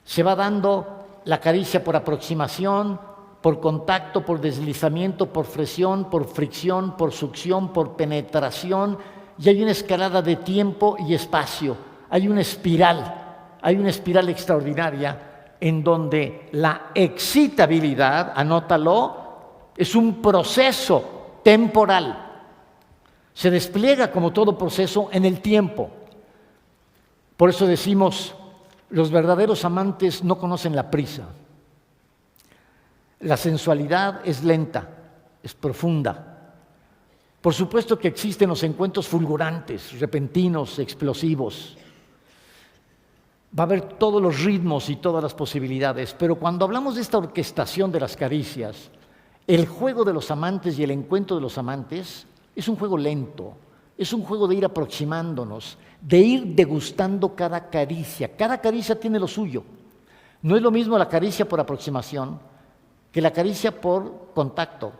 se va dando la caricia por aproximación, por contacto, por deslizamiento, por fricción, por succión, por penetración, y hay una escalada de tiempo y espacio. Hay una espiral extraordinaria en donde la excitabilidad, anótalo, es un proceso temporal. Se despliega como todo proceso en el tiempo. Por eso decimos, los verdaderos amantes no conocen la prisa. La sensualidad es lenta, es profunda. Por supuesto que existen los encuentros fulgurantes, repentinos, explosivos. Va a haber todos los ritmos y todas las posibilidades, pero cuando hablamos de esta orquestación de las caricias, el juego de los amantes y el encuentro de los amantes es un juego lento, es un juego de ir aproximándonos, de ir degustando cada caricia. Cada caricia tiene lo suyo. No es lo mismo la caricia por aproximación que la caricia por contacto,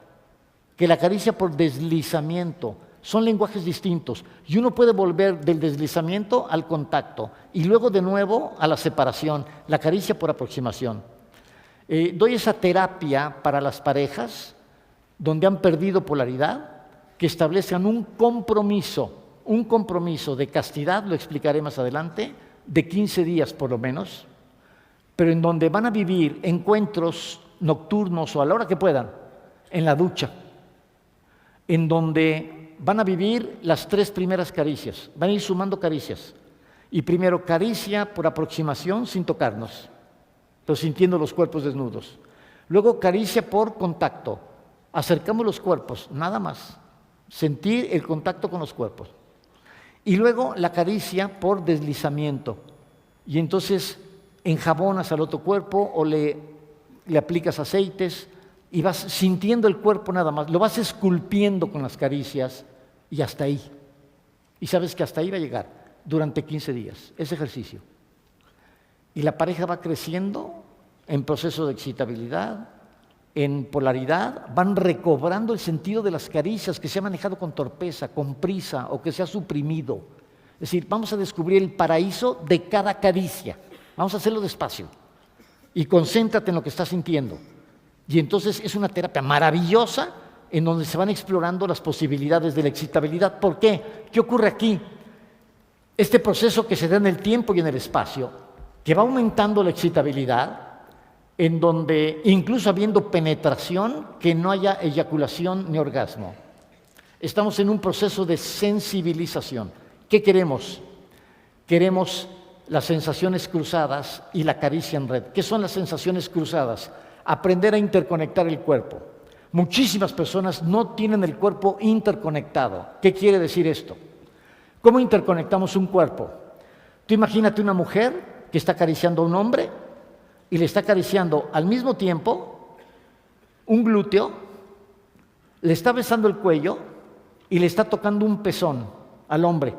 que la caricia por deslizamiento. Son lenguajes distintos y uno puede volver del deslizamiento al contacto y luego de nuevo a la separación, la caricia por aproximación. Doy esa terapia para las parejas donde han perdido polaridad, que establezcan un compromiso de castidad, lo explicaré más adelante, de 15 días por lo menos, pero en donde van a vivir encuentros nocturnos o a la hora que puedan, en la ducha, en donde van a vivir las 3 primeras caricias, van a ir sumando caricias. Y primero caricia por aproximación sin tocarnos, pero sintiendo los cuerpos desnudos. Luego caricia por contacto, acercamos los cuerpos, nada más, sentir el contacto con los cuerpos. Y luego la caricia por deslizamiento, y entonces enjabonas al otro cuerpo o le aplicas aceites y vas sintiendo el cuerpo nada más, lo vas esculpiendo con las caricias y hasta ahí. Y sabes que hasta ahí va a llegar durante 15 días, ese ejercicio. Y la pareja va creciendo en proceso de excitabilidad, en polaridad, van recobrando el sentido de las caricias que se ha manejado con torpeza, con prisa o que se ha suprimido. Es decir, vamos a descubrir el paraíso de cada caricia. Vamos a hacerlo despacio y concéntrate en lo que estás sintiendo. Y entonces es una terapia maravillosa en donde se van explorando las posibilidades de la excitabilidad. ¿Por qué? ¿Qué ocurre aquí? Este proceso que se da en el tiempo y en el espacio, que va aumentando la excitabilidad, en donde incluso habiendo penetración, que no haya eyaculación ni orgasmo. Estamos en un proceso de sensibilización. ¿Qué queremos? Queremos las sensaciones cruzadas y la caricia en red. ¿Qué son las sensaciones cruzadas? Aprender a interconectar el cuerpo. Muchísimas personas no tienen el cuerpo interconectado. ¿Qué quiere decir esto? ¿Cómo interconectamos un cuerpo? Tú imagínate una mujer que está acariciando a un hombre y le está acariciando al mismo tiempo un glúteo, le está besando el cuello y le está tocando un pezón al hombre.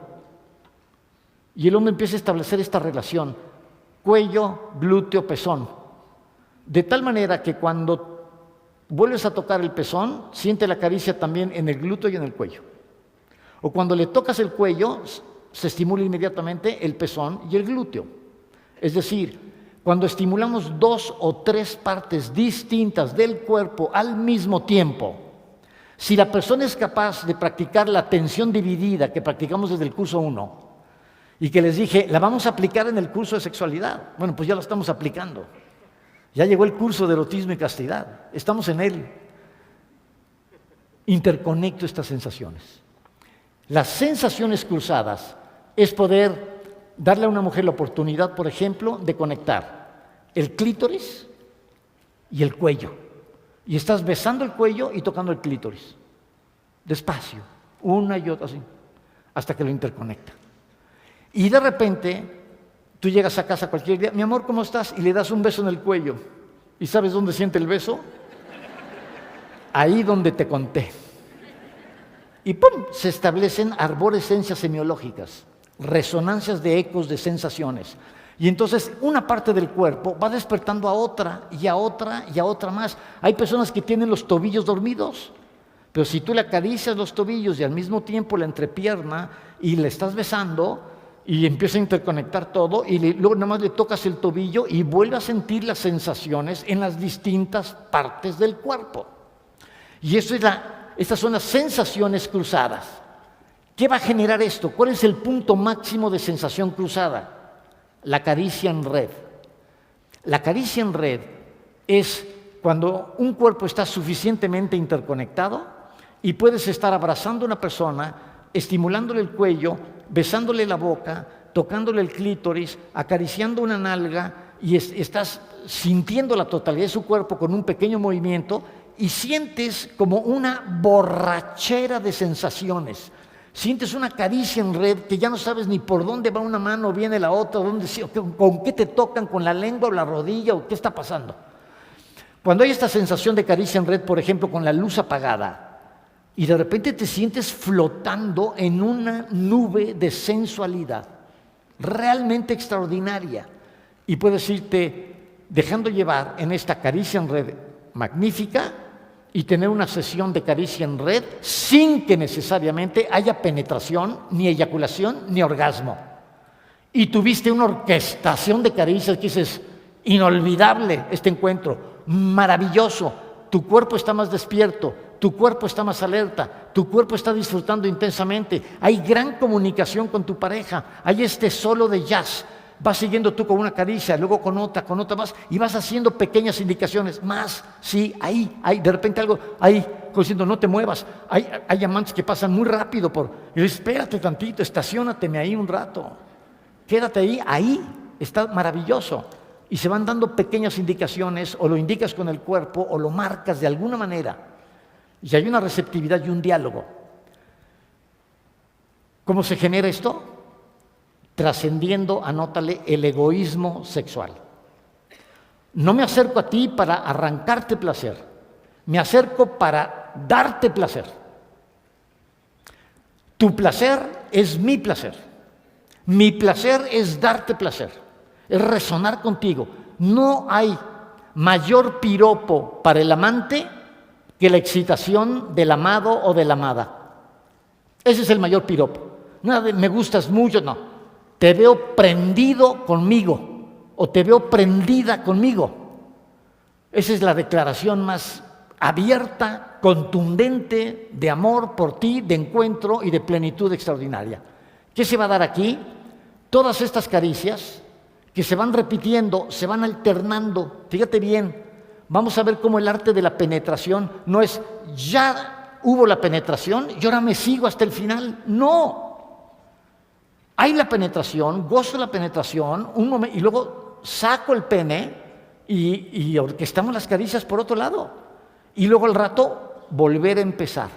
Y el hombre empieza a establecer esta relación, cuello, glúteo, pezón. De tal manera que cuando vuelves a tocar el pezón, siente la caricia también en el glúteo y en el cuello. O cuando le tocas el cuello, se estimula inmediatamente el pezón y el glúteo. Es decir, cuando estimulamos 2 o 3 partes distintas del cuerpo al mismo tiempo, si la persona es capaz de practicar la atención dividida que practicamos desde el curso 1 y que les dije, la vamos a aplicar en el curso de sexualidad, bueno, pues ya lo estamos aplicando. Ya llegó el curso de erotismo y castidad, estamos en él. Interconecto estas sensaciones. Las sensaciones cruzadas es poder darle a una mujer la oportunidad, por ejemplo, de conectar el clítoris y el cuello. Y estás besando el cuello y tocando el clítoris. Despacio, una y otra así, hasta que lo interconecta. Y de repente Tú llegas a casa cualquier día, mi amor, ¿cómo estás? Y le das un beso en el cuello. ¿Y sabes dónde siente el beso? Ahí donde te conté. Y ¡pum! Se establecen arborescencias semiológicas, resonancias de ecos de sensaciones. Y entonces una parte del cuerpo va despertando a otra y a otra y a otra más. Hay personas que tienen los tobillos dormidos, pero si tú le acaricias los tobillos y al mismo tiempo la entrepierna y le estás besando y empieza a interconectar todo y luego nada más le tocas el tobillo y vuelve a sentir las sensaciones en las distintas partes del cuerpo. Y estas son las sensaciones cruzadas. ¿Qué va a generar esto? ¿Cuál es el punto máximo de sensación cruzada? La caricia en red. La caricia en red es cuando un cuerpo está suficientemente interconectado y puedes estar abrazando a una persona, estimulándole el cuello, besándole la boca, tocándole el clítoris, acariciando una nalga y estás sintiendo la totalidad de su cuerpo con un pequeño movimiento y sientes como una borrachera de sensaciones. Sientes una caricia en red que ya no sabes ni por dónde va una mano o viene la otra, con qué te tocan, con la lengua o la rodilla o qué está pasando. Cuando hay esta sensación de caricia en red, por ejemplo, con la luz apagada, y de repente te sientes flotando en una nube de sensualidad realmente extraordinaria y puedes irte dejando llevar en esta caricia en red magnífica y tener una sesión de caricia en red sin que necesariamente haya penetración, ni eyaculación, ni orgasmo. Y tuviste una orquestación de caricias que dices, inolvidable este encuentro, maravilloso, tu cuerpo está más despierto, tu cuerpo está más alerta, tu cuerpo está disfrutando intensamente, hay gran comunicación con tu pareja, hay este solo de jazz. Vas siguiendo tú con una caricia, luego con otra más, y vas haciendo pequeñas indicaciones, más, sí, ahí, de repente algo, ahí, diciendo, no te muevas. Hay amantes que pasan muy rápido y dices, espérate tantito, estaciónateme ahí un rato, quédate ahí, está maravilloso. Y se van dando pequeñas indicaciones, o lo indicas con el cuerpo, o lo marcas de alguna manera. Y hay una receptividad y un diálogo. ¿Cómo se genera esto? Trascendiendo, anótale, el egoísmo sexual. No me acerco a ti para arrancarte placer, me acerco para darte placer. Tu placer es mi placer es darte placer, es resonar contigo. No hay mayor piropo para el amante que la excitación del amado o de la amada. Ese es el mayor piropo. Nada de me gustas mucho, no. Te veo prendido conmigo o te veo prendida conmigo. Esa es la declaración más abierta, contundente de amor por ti, de encuentro y de plenitud extraordinaria. ¿Qué se va a dar aquí? Todas estas caricias que se van repitiendo, se van alternando. Fíjate bien, vamos a ver cómo el arte de la penetración no es ya hubo la penetración y ahora me sigo hasta el final. No. Hay la penetración, gozo la penetración, un momento, y luego saco el pene y orquestamos las caricias por otro lado. Y luego al rato volver a empezar.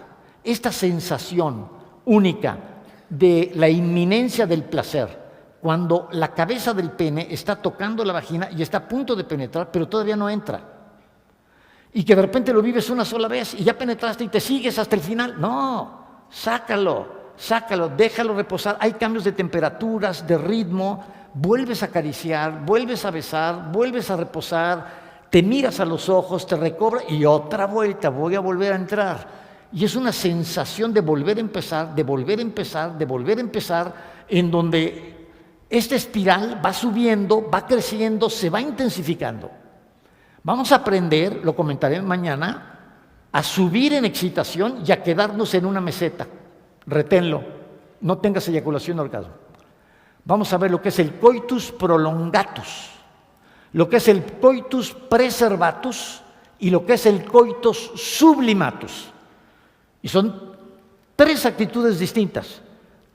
Esta sensación única de la inminencia del placer, cuando la cabeza del pene está tocando la vagina y está a punto de penetrar, pero todavía no entra. Y que de repente lo vives una sola vez y ya penetraste y te sigues hasta el final. No, sácalo, déjalo reposar. Hay cambios de temperaturas, de ritmo, vuelves a acariciar, vuelves a besar, vuelves a reposar, te miras a los ojos, te recobra y otra vuelta, voy a volver a entrar. Y es una sensación de volver a empezar, en donde esta espiral va subiendo, va creciendo, se va intensificando. Vamos a aprender, lo comentaré mañana, a subir en excitación y a quedarnos en una meseta. Reténlo, no tengas eyaculación o orgasmo. Vamos a ver lo que es el coitus prolongatus, lo que es el coitus preservatus y lo que es el coitus sublimatus. Y son tres actitudes distintas,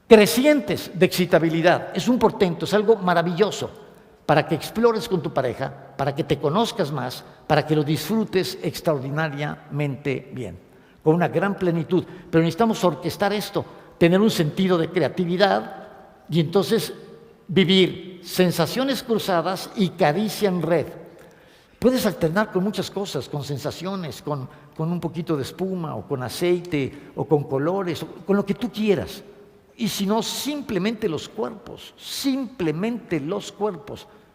crecientes de excitabilidad. Es un portento, es algo maravilloso para que explores con tu pareja, para que te conozcas más, para que lo disfrutes extraordinariamente bien, con una gran plenitud. Pero necesitamos orquestar esto, tener un sentido de creatividad y entonces vivir sensaciones cruzadas y caricia en red. Puedes alternar con muchas cosas, con sensaciones, con un poquito de espuma, o con aceite, o con colores, o con lo que tú quieras. Y si no, simplemente los cuerpos,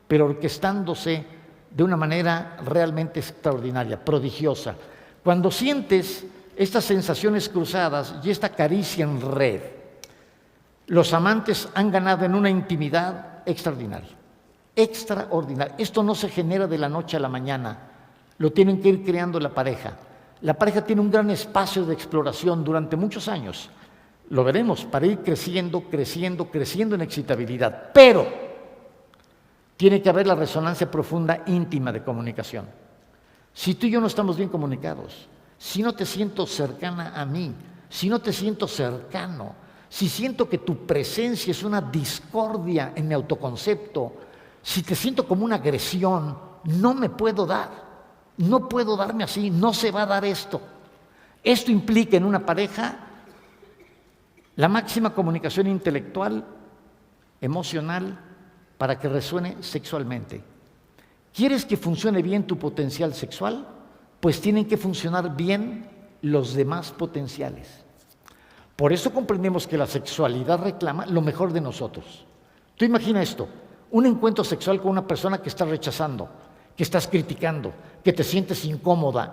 pero orquestándose de una manera realmente extraordinaria, prodigiosa. Cuando sientes estas sensaciones cruzadas y esta caricia en red, los amantes han ganado en una intimidad extraordinaria. Extraordinaria. Esto no se genera de la noche a la mañana, lo tienen que ir creando la pareja. La pareja tiene un gran espacio de exploración durante muchos años. Lo veremos, para ir creciendo en excitabilidad. Pero tiene que haber la resonancia profunda, íntima de comunicación. Si tú y yo no estamos bien comunicados, si no te siento cercana a mí, si no te siento cercano, si siento que tu presencia es una discordia en mi autoconcepto, si te siento como una agresión, no me puedo dar, no puedo darme así, no se va a dar esto. Esto implica en una pareja la máxima comunicación intelectual, emocional, para que resuene sexualmente. ¿Quieres que funcione bien tu potencial sexual? Pues tienen que funcionar bien los demás potenciales. Por eso comprendemos que la sexualidad reclama lo mejor de nosotros. Tú imagina esto, un encuentro sexual con una persona que estás rechazando, que estás criticando, que te sientes incómoda,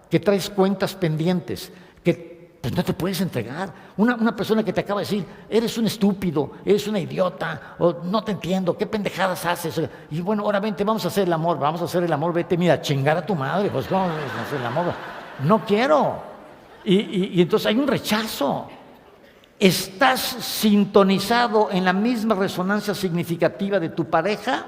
que traes cuentas pendientes, que pues no te puedes entregar. Una persona que te acaba de decir, eres un estúpido, eres una idiota, o no te entiendo, qué pendejadas haces. Y bueno, ahora vente, vamos a hacer el amor, vete, mira, chingar a tu madre, pues ¿cómo vamos a hacer el amor? No quiero. Y entonces hay un rechazo. ¿Estás sintonizado en la misma resonancia significativa de tu pareja?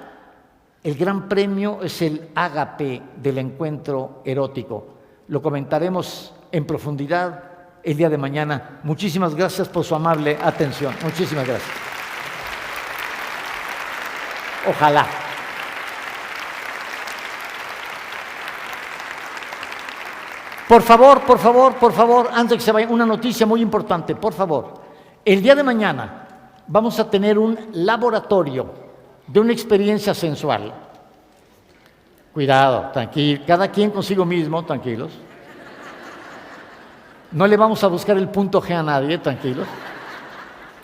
El gran premio es el ágape del encuentro erótico. Lo comentaremos en profundidad el día de mañana. Muchísimas gracias por su amable atención. Muchísimas gracias. Ojalá. Por favor, antes de que se vaya, una noticia muy importante, por favor. El día de mañana vamos a tener un laboratorio de una experiencia sensual. Cuidado, tranquilo, cada quien consigo mismo, tranquilos. No le vamos a buscar el punto G a nadie, tranquilos.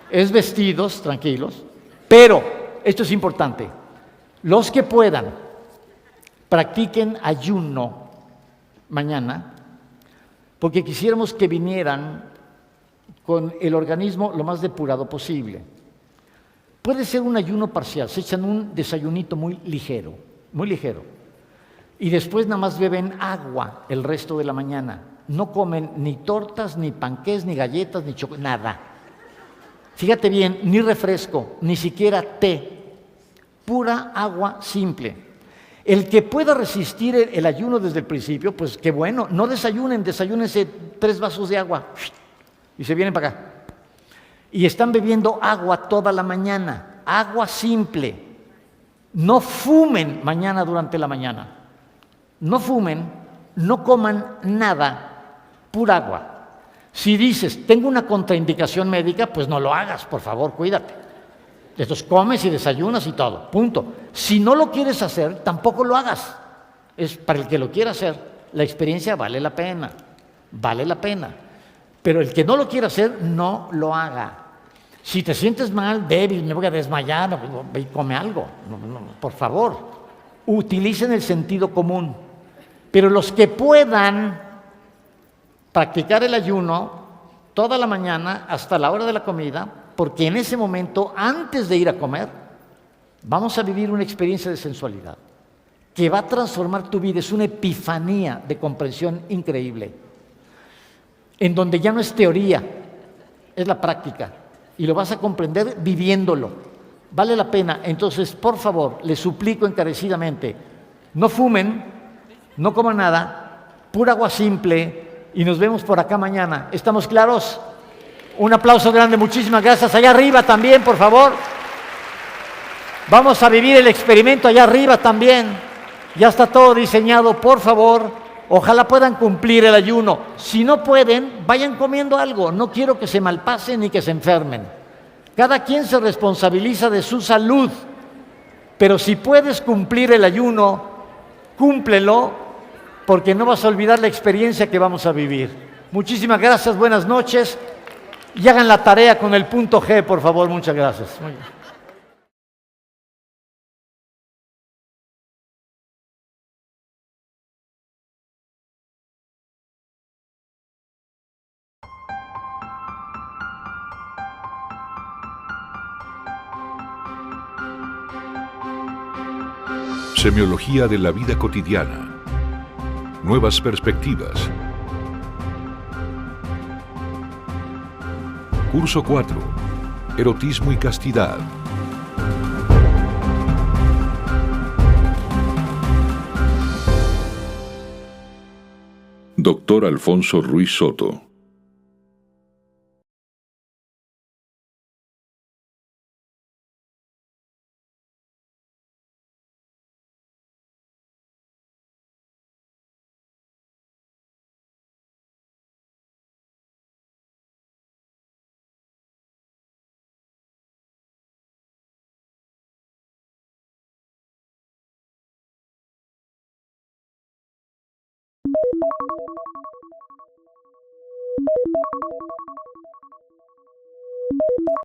Es vestidos, tranquilos. Pero, esto es importante, los que puedan, practiquen ayuno mañana, porque quisiéramos que vinieran con el organismo lo más depurado posible. Puede ser un ayuno parcial, se echan un desayunito muy ligero, y después nada más beben agua el resto de la mañana. No comen ni tortas, ni panqués, ni galletas, ni chocolate, nada. Fíjate bien, ni refresco, ni siquiera té, pura agua simple. El que pueda resistir el ayuno desde el principio, pues qué bueno, no desayúnense 3 vasos de agua y se vienen para acá. Y están bebiendo agua toda la mañana, agua simple. No fumen mañana durante la mañana. No fumen, no coman nada, pura agua. Si dices, tengo una contraindicación médica, pues no lo hagas, por favor, cuídate. Entonces comes y desayunas y todo, punto. Si no lo quieres hacer, tampoco lo hagas. Es para el que lo quiera hacer, la experiencia vale la pena. Pero el que no lo quiera hacer, no lo haga. Si te sientes mal, débil, me voy a desmayar, ve y come algo. No, por favor, utilicen el sentido común. Pero los que puedan practicar el ayuno toda la mañana hasta la hora de la comida, porque en ese momento, antes de ir a comer, vamos a vivir una experiencia de sensualidad que va a transformar tu vida. Es una epifanía de comprensión increíble, en donde ya no es teoría, es la práctica, y lo vas a comprender viviéndolo. Vale la pena. Entonces, por favor, les suplico encarecidamente, no fumen, no coman nada, pura agua simple, y nos vemos por acá mañana. ¿Estamos claros? Un aplauso grande, muchísimas gracias. Allá arriba también, por favor. Vamos a vivir el experimento allá arriba también. Ya está todo diseñado, por favor. Ojalá puedan cumplir el ayuno. Si no pueden, vayan comiendo algo. No quiero que se malpasen ni que se enfermen. Cada quien se responsabiliza de su salud, pero si puedes cumplir el ayuno, cúmplelo, porque no vas a olvidar la experiencia que vamos a vivir. Muchísimas gracias, buenas noches, y hagan la tarea con el punto G, por favor. Muchas gracias. Muy bien. Semiología de la vida cotidiana. Nuevas perspectivas. Curso 4. Erotismo y castidad. Doctor Alfonso Ruiz Soto.